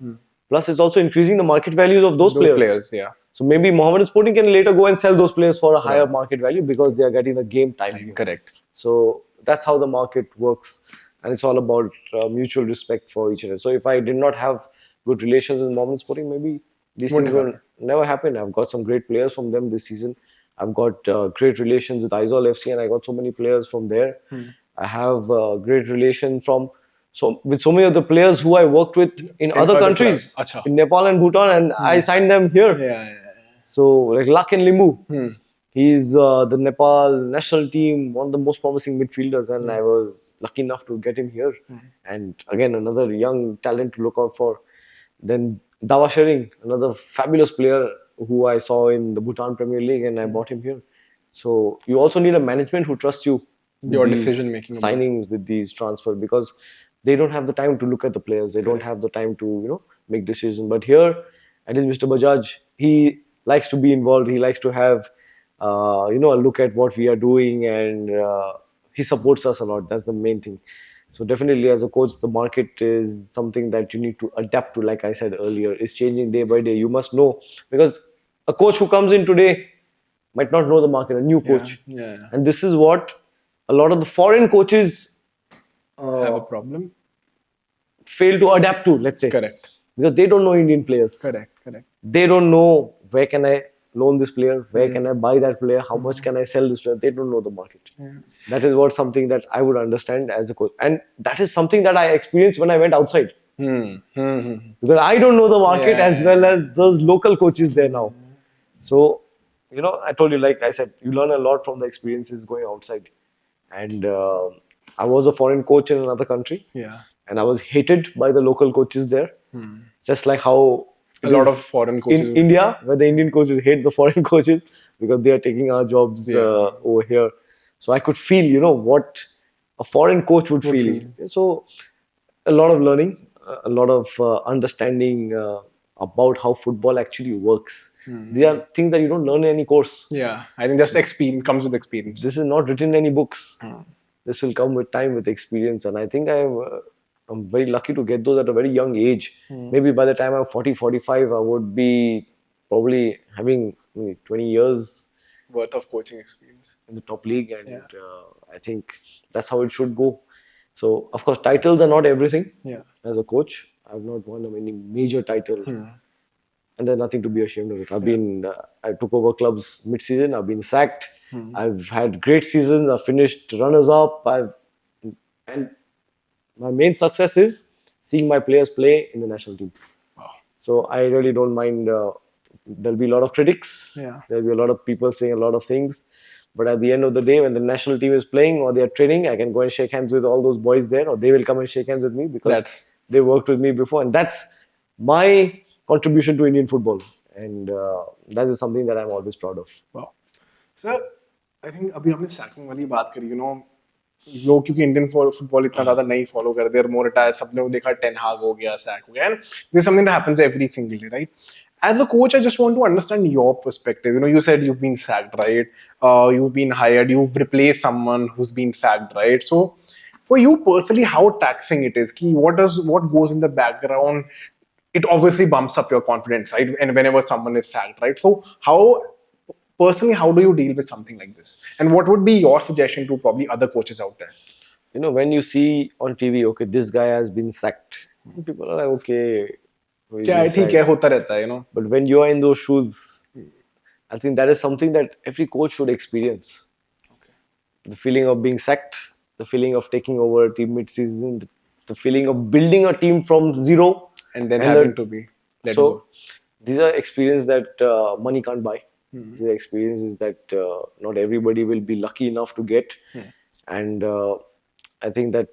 S1: Plus, it's also increasing the market values of those players.
S2: Yeah.
S1: So maybe Mohammedan Sporting can later go and sell those players for a higher market value because they are getting the game time.
S2: Correct.
S1: So that's how the market works, and it's all about mutual respect for each other. So if I did not have good relations with Mohammedan Sporting, maybe these things will never happen. I've got some great players from them this season. I've got great relations with Aizawl FC, and I got so many players from there. I have great relation with so many of the players who I worked with in other countries, in Nepal and Bhutan, and I signed them here. So like Lakin Limbu, he's the Nepal national team, one of the most promising midfielders, and I was lucky enough to get him here. And again, another young talent to look out for. Then Dawa Shering, another fabulous player who I saw in the Bhutan Premier League, and I bought him here. So you also need a management who trusts you.
S2: Your decision making.
S1: Signings with these transfer, because they don't have the time to look at the players. They don't have the time to make decisions. But here, at least Mr. Bajaj, he likes to be involved. He likes to have a look at what we are doing, and he supports us a lot. That's the main thing. So definitely, as a coach, the market is something that you need to adapt to. Like I said earlier, it's changing day by day. You must know, because a coach who comes in today might not know the market. A new coach, and this is what a lot of the foreign coaches
S2: have a problem.
S1: Fail to adapt to, let's say.
S2: Correct.
S1: Because they don't know Indian players.
S2: Correct.
S1: They don't know where can I loan this player, where can I buy that player, how much can I sell this player. They don't know the market. That is something that I would understand as a coach. And that is something that I experienced when I went outside. Because I don't know the market as well as those local coaches there now. So, I told you, like I said, you learn a lot from the experiences going outside. And I was a foreign coach in another country. And I was hated by the local coaches there. Just like how
S2: a lot of foreign coaches
S1: in India, where the Indian coaches hate the foreign coaches because they are taking our jobs over here. So I could feel, what a foreign coach would feel. So a lot of learning, a lot of understanding about how football actually works. These are things that you don't learn in any course.
S2: I think just experience comes with experience.
S1: This is not written in any books. This will come with time, with experience. And I think I'm very lucky to get those at a very young age. Maybe by the time I'm 40, 45, I would be probably having 20 years
S2: worth of coaching experience
S1: in the top league. And I think that's how it should go. So, of course, titles are not everything. As a coach, I've not won any major title. and there's nothing to be ashamed of it. I took over clubs mid-season. I've been sacked. I've had great seasons. I've finished runners-up. And my main success is seeing my players play in the national team. So I really don't mind. There'll be a lot of critics.
S2: Yeah.
S1: There'll be a lot of people saying a lot of things. But at the end of the day, when the national team is playing or they're training, I can go and shake hands with all those boys there, or they will come and shake hands with me because they worked with me before. And that's my contribution to Indian football. And that is something that I'm always proud of.
S2: Wow. Sir, I think अभी हमने sacking वाली बात करी, लोग क्योंकि Indian football इतना ज्यादा नहीं फॉलो करते, देर मोर रिटायर, सबने देखा टेन हाग हो गया, सैक हो गया, and this something that happens every single day, right? As a coach, I just want to understand your perspective. You said you've been sacked, right? You've been hired, you've replaced someone who's been sacked, right? So for you personally, how taxing it is? What goes in the background? It obviously bumps up your confidence, right? And whenever someone is sacked, right? So personally, how do you deal with something like this? And what would be your suggestion to probably other coaches out there?
S1: When you see on TV, okay, this guy has been sacked, people are like, okay,
S2: ठीक है, होता रहता है,
S1: But when you are in those shoes, I think that is something that every coach should experience.
S2: Okay.
S1: The feeling of being sacked, the feeling of taking over a team mid-season, the feeling of building a team from zero,
S2: and then having to be let go.
S1: These are experiences that money can't buy. These are experiences that not everybody will be lucky enough to get. And I think that,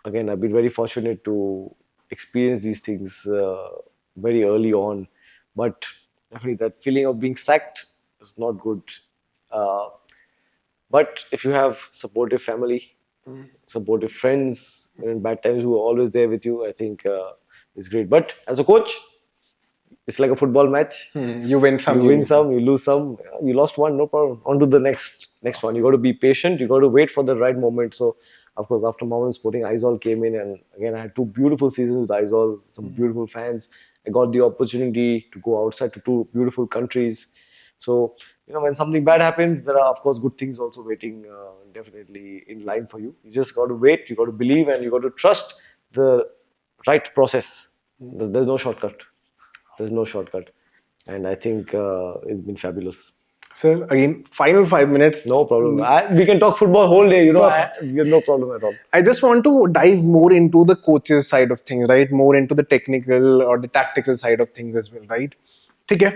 S1: again, I've been very fortunate to experience these things very early on, but definitely that feeling of being sacked is not good. But if you have supportive family, supportive friends in bad times who are always there with you, I think it's great. But as a coach, it's like a football match.
S2: You win some,
S1: you lose some. You lost one, no problem. On to the next one. You got to be patient. You got to wait for the right moment. So, of course, after Mohammedan Sporting, Aizawl came in, and again, I had 2 beautiful seasons with Aizawl, some beautiful fans. I got the opportunity to go outside to 2 beautiful countries. So, when something bad happens, there are, of course, good things also waiting definitely in line for you. You just got to wait, you got to believe, and you got to trust the right process. There's no shortcut. There's no shortcut. And I think it's been fabulous.
S2: Sir, again, final 5 minutes.
S1: No problem. We can talk football whole day, we have no problem at all.
S2: I just want to dive more into the coaches side of things, right? More into the technical or the tactical side of things as well, right? ठीक है,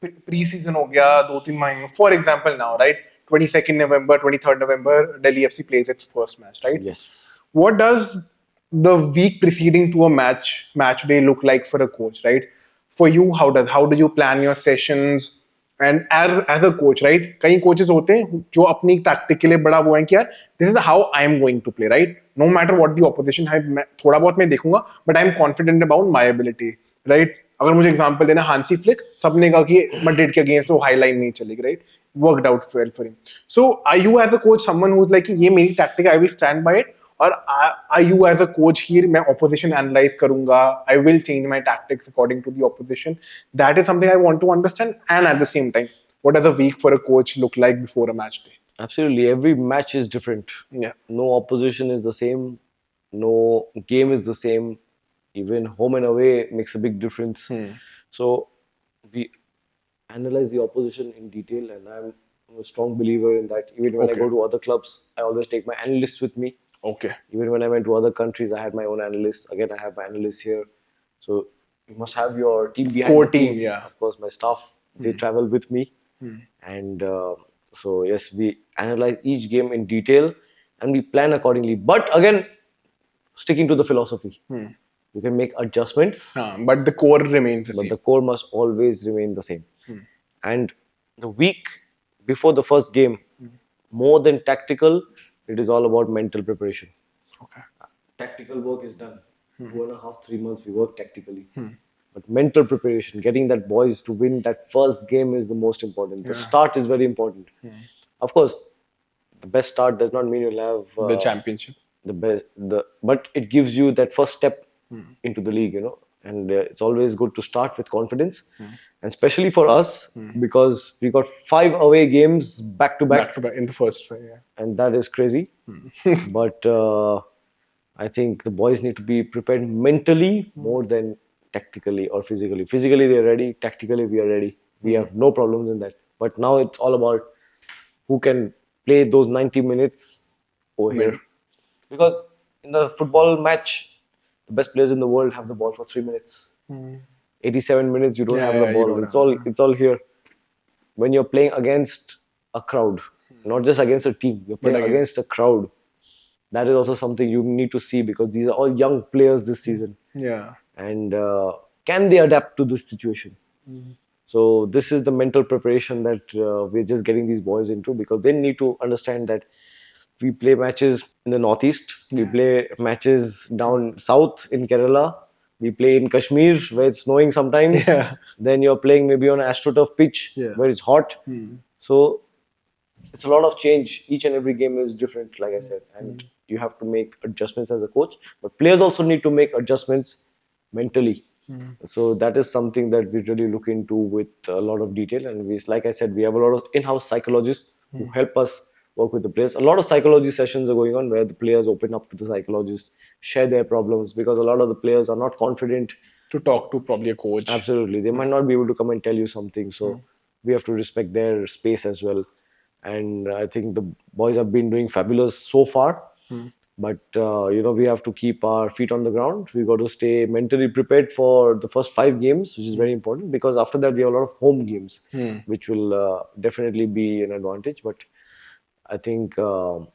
S2: pre-season हो गया, 2-3 महीने. For example now, right? 22nd November, 23rd November, Delhi FC plays its first match, right?
S1: Yes.
S2: What does the week preceding to a match day look like for a coach, right? For you, how do you plan your sessions? And as a coach, right? कई coaches होते हैं जो अपनी tactic के लिए बड़ा वो है कि यार this is how I am going to play, right? No matter what the opposition has, थोड़ा बहुत मैं देखूंगा, but I am confident about my ability, right? अगर मुझे example देना, हांसी फ्लिक, सबने कहा कि मैड्रिड के अगेंस्ट वो हाई लाइन नहीं चलेगी, right? Worked out well for him. So are you as a coach someone who's like ये मेरी tactic, I will stand by it? Or are you as a coach here, मैं opposition analyze करूंगा, I will change my tactics according to the opposition? That is something I want to understand. And at the same time, what does a week for a coach look like before a match day?
S1: Absolutely. Every match is different.
S2: Yeah.
S1: No opposition is the same. No game is the same. Even home and away makes a big difference. So we analyze the opposition in detail, and I'm a strong believer in that. Even when I go to other clubs, I always take my analysts with me.
S2: Okay.
S1: Even when I went to other countries, I had my own analysts. Again, I have my analysts here. So you must have your team behind
S2: Core
S1: the team.
S2: Yeah.
S1: Of course, my staff, they travel with me. And so, yes, we analyze each game in detail and we plan accordingly. But again, sticking to the philosophy. You can make adjustments.
S2: But the core remains the same.
S1: But the core must always remain the same. And the week before the first game, more than tactical, it is all about mental preparation.
S2: Okay.
S1: Tactical work is done. 2.5, 3 months we work tactically. But mental preparation, getting that boys to win that first game is the most important. The start is very important. Of course, the best start does not mean you'll have
S2: the championship.
S1: But it gives you that first step into the league, And it's always good to start with confidence, and especially for us because we got 5 away games back to back
S2: in the first 5,
S1: and that is crazy. But I think the boys need to be prepared mentally more than tactically or physically. Physically, they're ready. Tactically, we are ready. We have no problems in that. But now it's all about who can play those 90 minutes over here. Because in the football match, the best players in the world have the ball for 3 minutes. 87 minutes, you don't have the
S2: you
S1: ball.
S2: don't
S1: It's
S2: have
S1: all it's all here. When you're playing against a crowd, not just against a team, you're playing against a crowd. That is also something you need to see because these are all young players this season.
S2: Yeah.
S1: And can they adapt to this situation? So this is the mental preparation that we're just getting these boys into because they need to understand that we play matches in the northeast, we play matches down south in Kerala, we play in Kashmir where it's snowing sometimes.
S2: Yeah.
S1: Then you're playing maybe on an astroturf pitch where it's hot. So it's a lot of change. Each and every game is different, like I said, and you have to make adjustments as a coach. But players also need to make adjustments mentally. So that is something that we really look into with a lot of detail. And we, like I said, we have a lot of in-house psychologists who help us work with the players. A lot of psychology sessions are going on where the players open up to the psychologist, share their problems because a lot of the players are not confident.
S2: To talk to probably a coach.
S1: Absolutely, they might not be able to come and tell you something. So we have to respect their space as well. And I think the boys have been doing fabulous so far. But we have to keep our feet on the ground. We got to stay mentally prepared for the first 5 games, which is very important because after that we have a lot of home games, which will definitely be an advantage. But I think the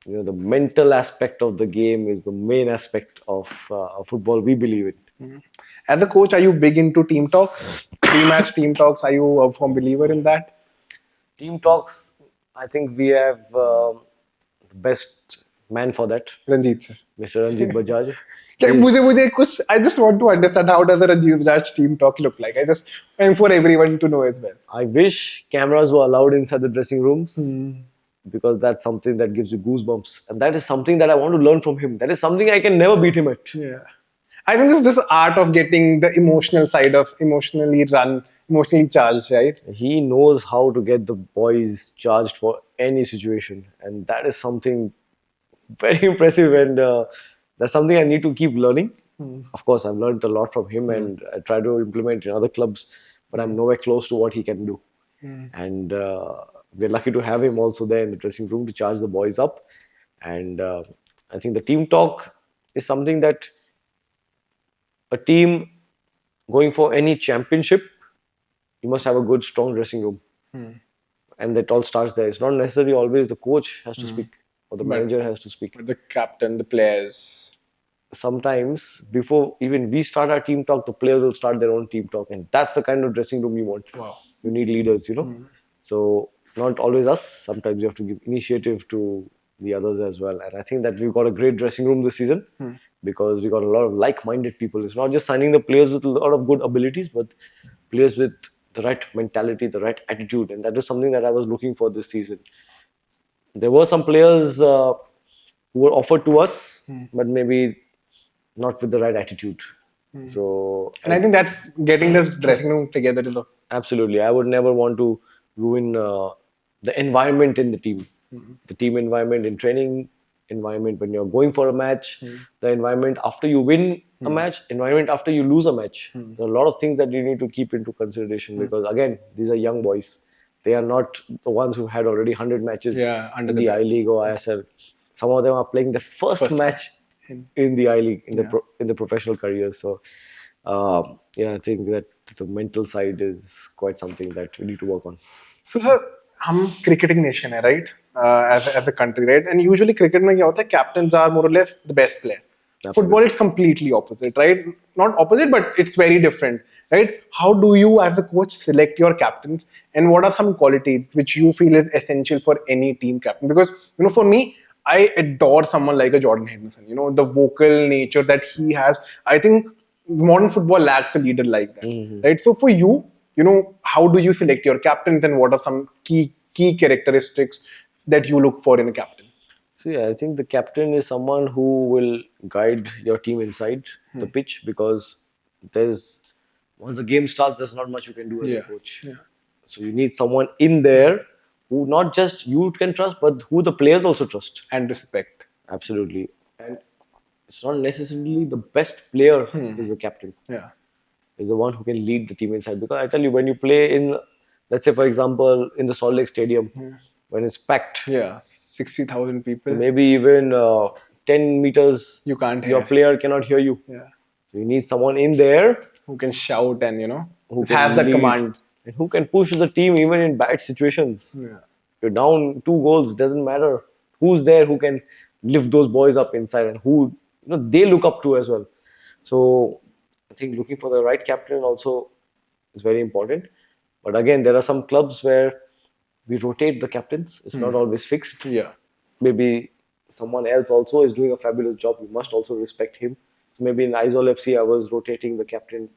S1: mental aspect of the game is the main aspect of football. We believe in.
S2: As a coach, are you big into team talks? Pre-match team talks? Are you a firm believer in that?
S1: Team talks. I think we have the best man for that,
S2: Ranjit sir.
S1: Mr. Ranjit Bajaj.
S2: I just want to understand how does the Ranjit Bajaj team talk look like. And for everyone to know as well.
S1: I wish cameras were allowed inside the dressing rooms because that's something that gives you goosebumps, and that is something that I want to learn from him. That is something I can never beat him at.
S2: Yeah, I think this art of getting the emotional side of emotionally charged, right?
S1: He knows how to get the boys charged for any situation, and that is something very impressive. And that's something I need to keep learning. Of course, I've learned a lot from him, and I try to implement in other clubs, but I'm nowhere close to what he can do. And we're lucky to have him also there in the dressing room to charge the boys up. And I think the team talk is something that a team going for any championship, you must have a good, strong dressing room. And that all starts there. It's not necessarily always the coach has to speak or the manager has to speak.
S2: The captain, the players.
S1: Sometimes before even we start our team talk, the players will start their own team talk. And that's the kind of dressing room you want.
S2: Wow.
S1: You need leaders, So not always us. Sometimes you have to give initiative to the others as well. And I think that we've got a great dressing room this season because we got a lot of like-minded people. It's not just signing the players with a lot of good abilities, but players with the right mentality, the right attitude. And that is something that I was looking for this season. There were some players who were offered to us, but maybe not with the right attitude. So,
S2: and I think that getting the dressing room together is
S1: absolutely. I would never want to ruin the environment in the team. The team environment in training, environment when you're going for a match, the environment after you win a match, environment after you lose a match. There are a lot of things that you need to keep into consideration because again, these are young boys. They are not the ones who had already 100 matches in the I-League or ISL. Some of them are playing the first match in the I-League, in the professional career. So, I think that the mental side is quite something that we need to work on.
S2: So, sir, हम cricketing nation है, right? As a country, right? And usually cricket में क्या होता है? Captains are more or less the best player. Absolutely. Football, it's completely opposite, right? Not opposite, but it's very different, right? How do you, as a coach, select your captains, and what are some qualities which you feel is essential for any team captain? Because for me, I adore someone like a Jordan Henderson. The vocal nature that he has. I think modern football lacks a leader like that, right? So for you, how do you select your captains, and what are some key characteristics that you look for in a captain?
S1: So I think the captain is someone who will guide your team inside the pitch because once the game starts, there's not much you can do as a coach. Yeah. So you need someone in there who not just you can trust, but who the players also trust.
S2: And respect.
S1: Absolutely. And it's not necessarily the best player is the captain.
S2: Yeah.
S1: is the one who can lead the team inside. Because I tell you, when you play in, let's say for example, in the Salt Lake Stadium, when it's packed,
S2: Yeah, 60,000 people.
S1: maybe even 10 meters,
S2: You can't
S1: your
S2: hear.
S1: player cannot hear you.
S2: Yeah.
S1: You need someone in there
S2: Who can shout and,
S1: who
S2: just
S1: can
S2: have that
S1: lead
S2: command.
S1: and who can push the team even in bad situations.
S2: Yeah.
S1: You're down 2 goals, doesn't matter who's there who can lift those boys up inside and who they look up to as well. So I think looking for the right captain also is very important. But again, there are some clubs where we rotate the captains. It's not always fixed.
S2: Yeah.
S1: Maybe someone else also is doing a fabulous job. You must also respect him. So maybe in Isol FC, I was rotating the captain,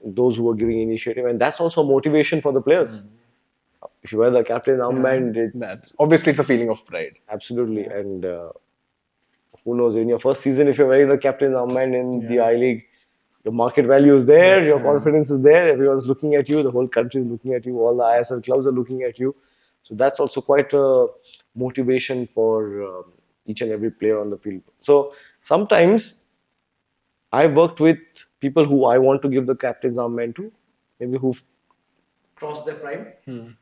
S1: those who were giving initiative, and that's also motivation for the players. If you wear the captain armband, it's
S2: That's obviously it's a feeling of pride.
S1: absolutely. And who knows, in your first season, if you're wearing the captain armband in the I League, your market value is there, your confidence is there, everyone's looking at you, the whole country is looking at you, all the ISL clubs are looking at you. So that's also quite a motivation for each and every player on the field. So sometimes I've worked with people who I want to give the captain's armband to, maybe who've crossed their prime,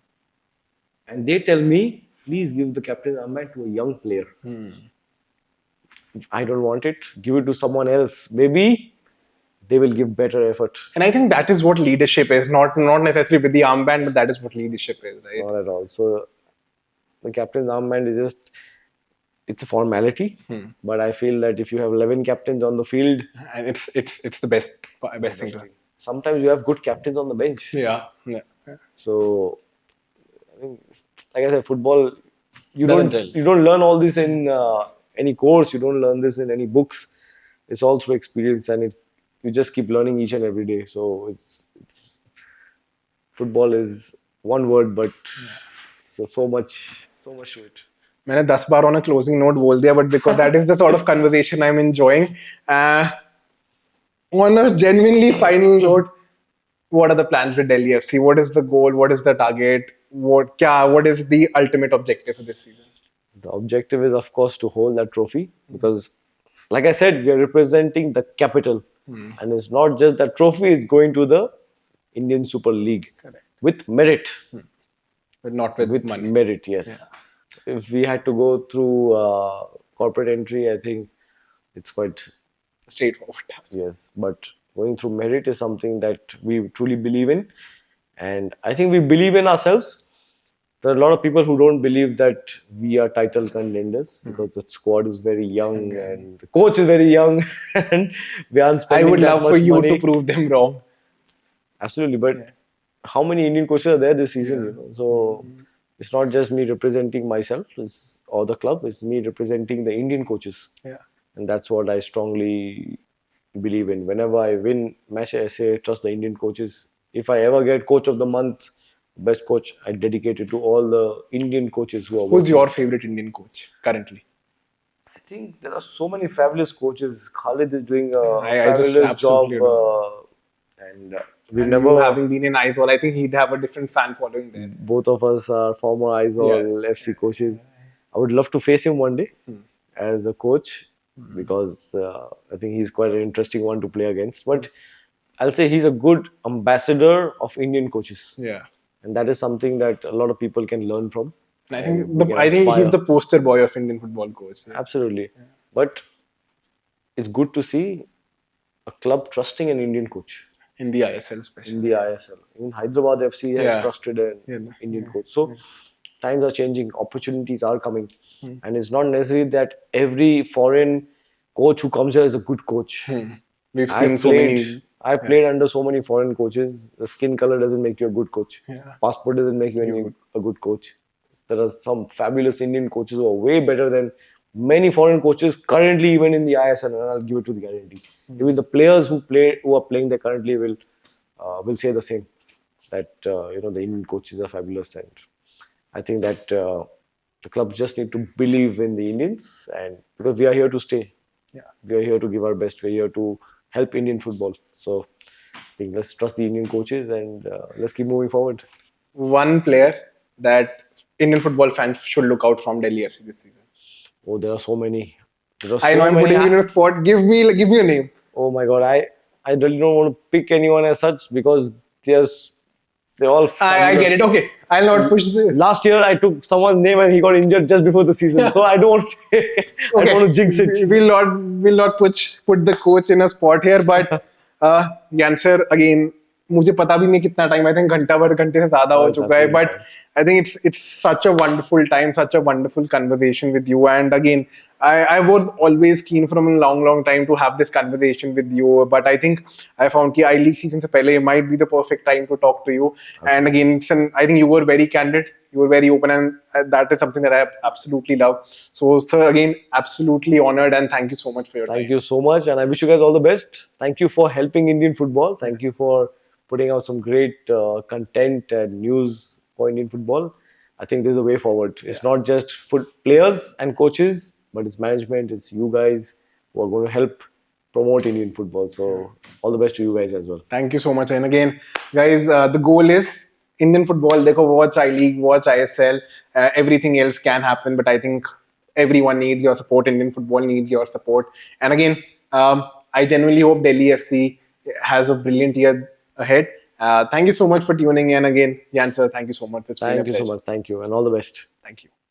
S1: and they tell me, please give the captain's armband to a young player. If I don't want it, give it to someone else. Maybe they will give better effort.
S2: And I think that is what leadership is. Not necessarily with the armband, but that is what leadership is, right?
S1: Not at all. So the captain's armband is just, it's a formality. But I feel that if you have 11 captains on the field,
S2: And it's the best thing to have.
S1: sometimes you have good captains on the bench.
S2: Yeah.
S1: So I think, like I said, football, you
S2: Doesn't
S1: don't learn all this in any course. You don't learn this in any books. It's all through experience, and you just keep learning each and every day. So it's football is one word, but so much to it.
S2: मैंने 10 बार on a closing note बोल दिया, but because that is the sort of conversation I'm enjoying. On a genuinely final note, what are the plans with Delhi FC? What is the goal? What is the target? What is the ultimate objective for this season?
S1: The objective is, of course, to hold that trophy because, like I said, we are representing the capital. And it's not just that trophy, it's going to the Indian Super League.
S2: Correct.
S1: With merit.
S2: But not with money.
S1: Merit, yes. If we had to go through corporate entry, I think it's quite
S2: Straightforward task.
S1: yes. But going through merit is something that we truly believe in. And I think we believe in ourselves. There are a lot of people who don't believe that we are title contenders because the squad is very young and the coach is very young and we aren't
S2: I
S1: spending
S2: would
S1: that
S2: love
S1: much
S2: for you
S1: money.
S2: to prove them wrong.
S1: Absolutely, but how many Indian coaches are there this season? So it's not just me representing myself or the club, it's me representing the Indian coaches.
S2: Yeah.
S1: And that's what I strongly believe in. Whenever I win match, I say trust the Indian coaches. If I ever get coach of the month, best coach, I dedicate it to all the Indian coaches who are
S2: Who's
S1: working.
S2: your favorite Indian coach currently?
S1: I think there are so many fabulous coaches. Khalid is doing a
S2: I just
S1: fabulous job.
S2: absolutely adore
S1: And we've
S2: And
S1: never,
S2: you having been in Aizwal, I think he'd have a different fan following there.
S1: both of us are former Aizwal FC coaches. I would love to face him one day as a coach because I think he's quite an interesting one to play against. But I'll say he's a good ambassador of Indian coaches.
S2: Yeah.
S1: And that is something that a lot of people can learn from.
S2: And I
S1: And
S2: think
S1: we can
S2: he's
S1: aspire.
S2: the poster boy of Indian football coach.
S1: Absolutely. But it's good to see a club trusting an Indian coach
S2: In the ISL especially.
S1: in the ISL. Even Hyderabad FC has trusted an Indian coach. So times are changing, opportunities are coming. And it's not necessarily that every foreign coach who comes here is a good coach.
S2: We've seen so many.
S1: I've played under so many foreign coaches. The skin color doesn't make you a good coach.
S2: Yeah.
S1: Passport doesn't make you a good coach. There are some fabulous Indian coaches who are way better than many foreign coaches currently even in the ISL, and I'll give it to the guarantee. Even the players who are playing there currently will say the same, that the Indian coaches are fabulous, and I think that the clubs just need to believe in the Indians, and because we are here to stay. We are here to give our best. We're here to help Indian football. So I think let's trust the Indian coaches and let's keep moving forward.
S2: One player that Indian football fans should look out from Delhi FC this season.
S1: Oh, there are so many.
S2: I know I'm putting you in a spot. Give me a name.
S1: Oh my God, I really don't want to pick anyone as such because they're all
S2: I get
S1: fabulous.
S2: it. Okay, I'll not push the.
S1: Last year I took someone's name and he got injured just before the season, so I don't want to, I don't
S2: Okay,
S1: want to jinx it.
S2: we'll not put the coach in a spot here, but answer again. मुझे पता भी नहीं कितना time I think घंटे से ज्यादा
S1: No,
S2: हो
S1: it's
S2: चुका है
S1: absolutely
S2: but
S1: fine.
S2: I think it's such a wonderful time, such a wonderful conversation with you. And again, I was always keen from a long time to have this conversation with you, but I think I found कि I League season से पहले might be the perfect time to talk to you. And again, I think you were very candid, you were very open, and that is something that I absolutely love. So sir, again, absolutely honored, and thank you so much for your
S1: Thank
S2: time.
S1: you so much, and I wish you guys all the best. Thank you for helping Indian football. Thank you for putting out some great content and news for Indian football. I think there's a way forward. It's not just players and coaches, but it's management, it's you guys who are going to help promote Indian football. So all the best to you guys as well.
S2: Thank you so much. And again, guys, the goal is Indian football. Dekho, watch I League, watch ISL. Everything else can happen, but I think everyone needs your support. Indian football needs your support. And again, I genuinely hope Delhi FC has a brilliant year ahead. Thank you so much for tuning in. Again, Jan sir, thank you so much. It's been a
S1: Thank you so
S2: pleasure.
S1: much. Thank you, and all the best.
S2: Thank you.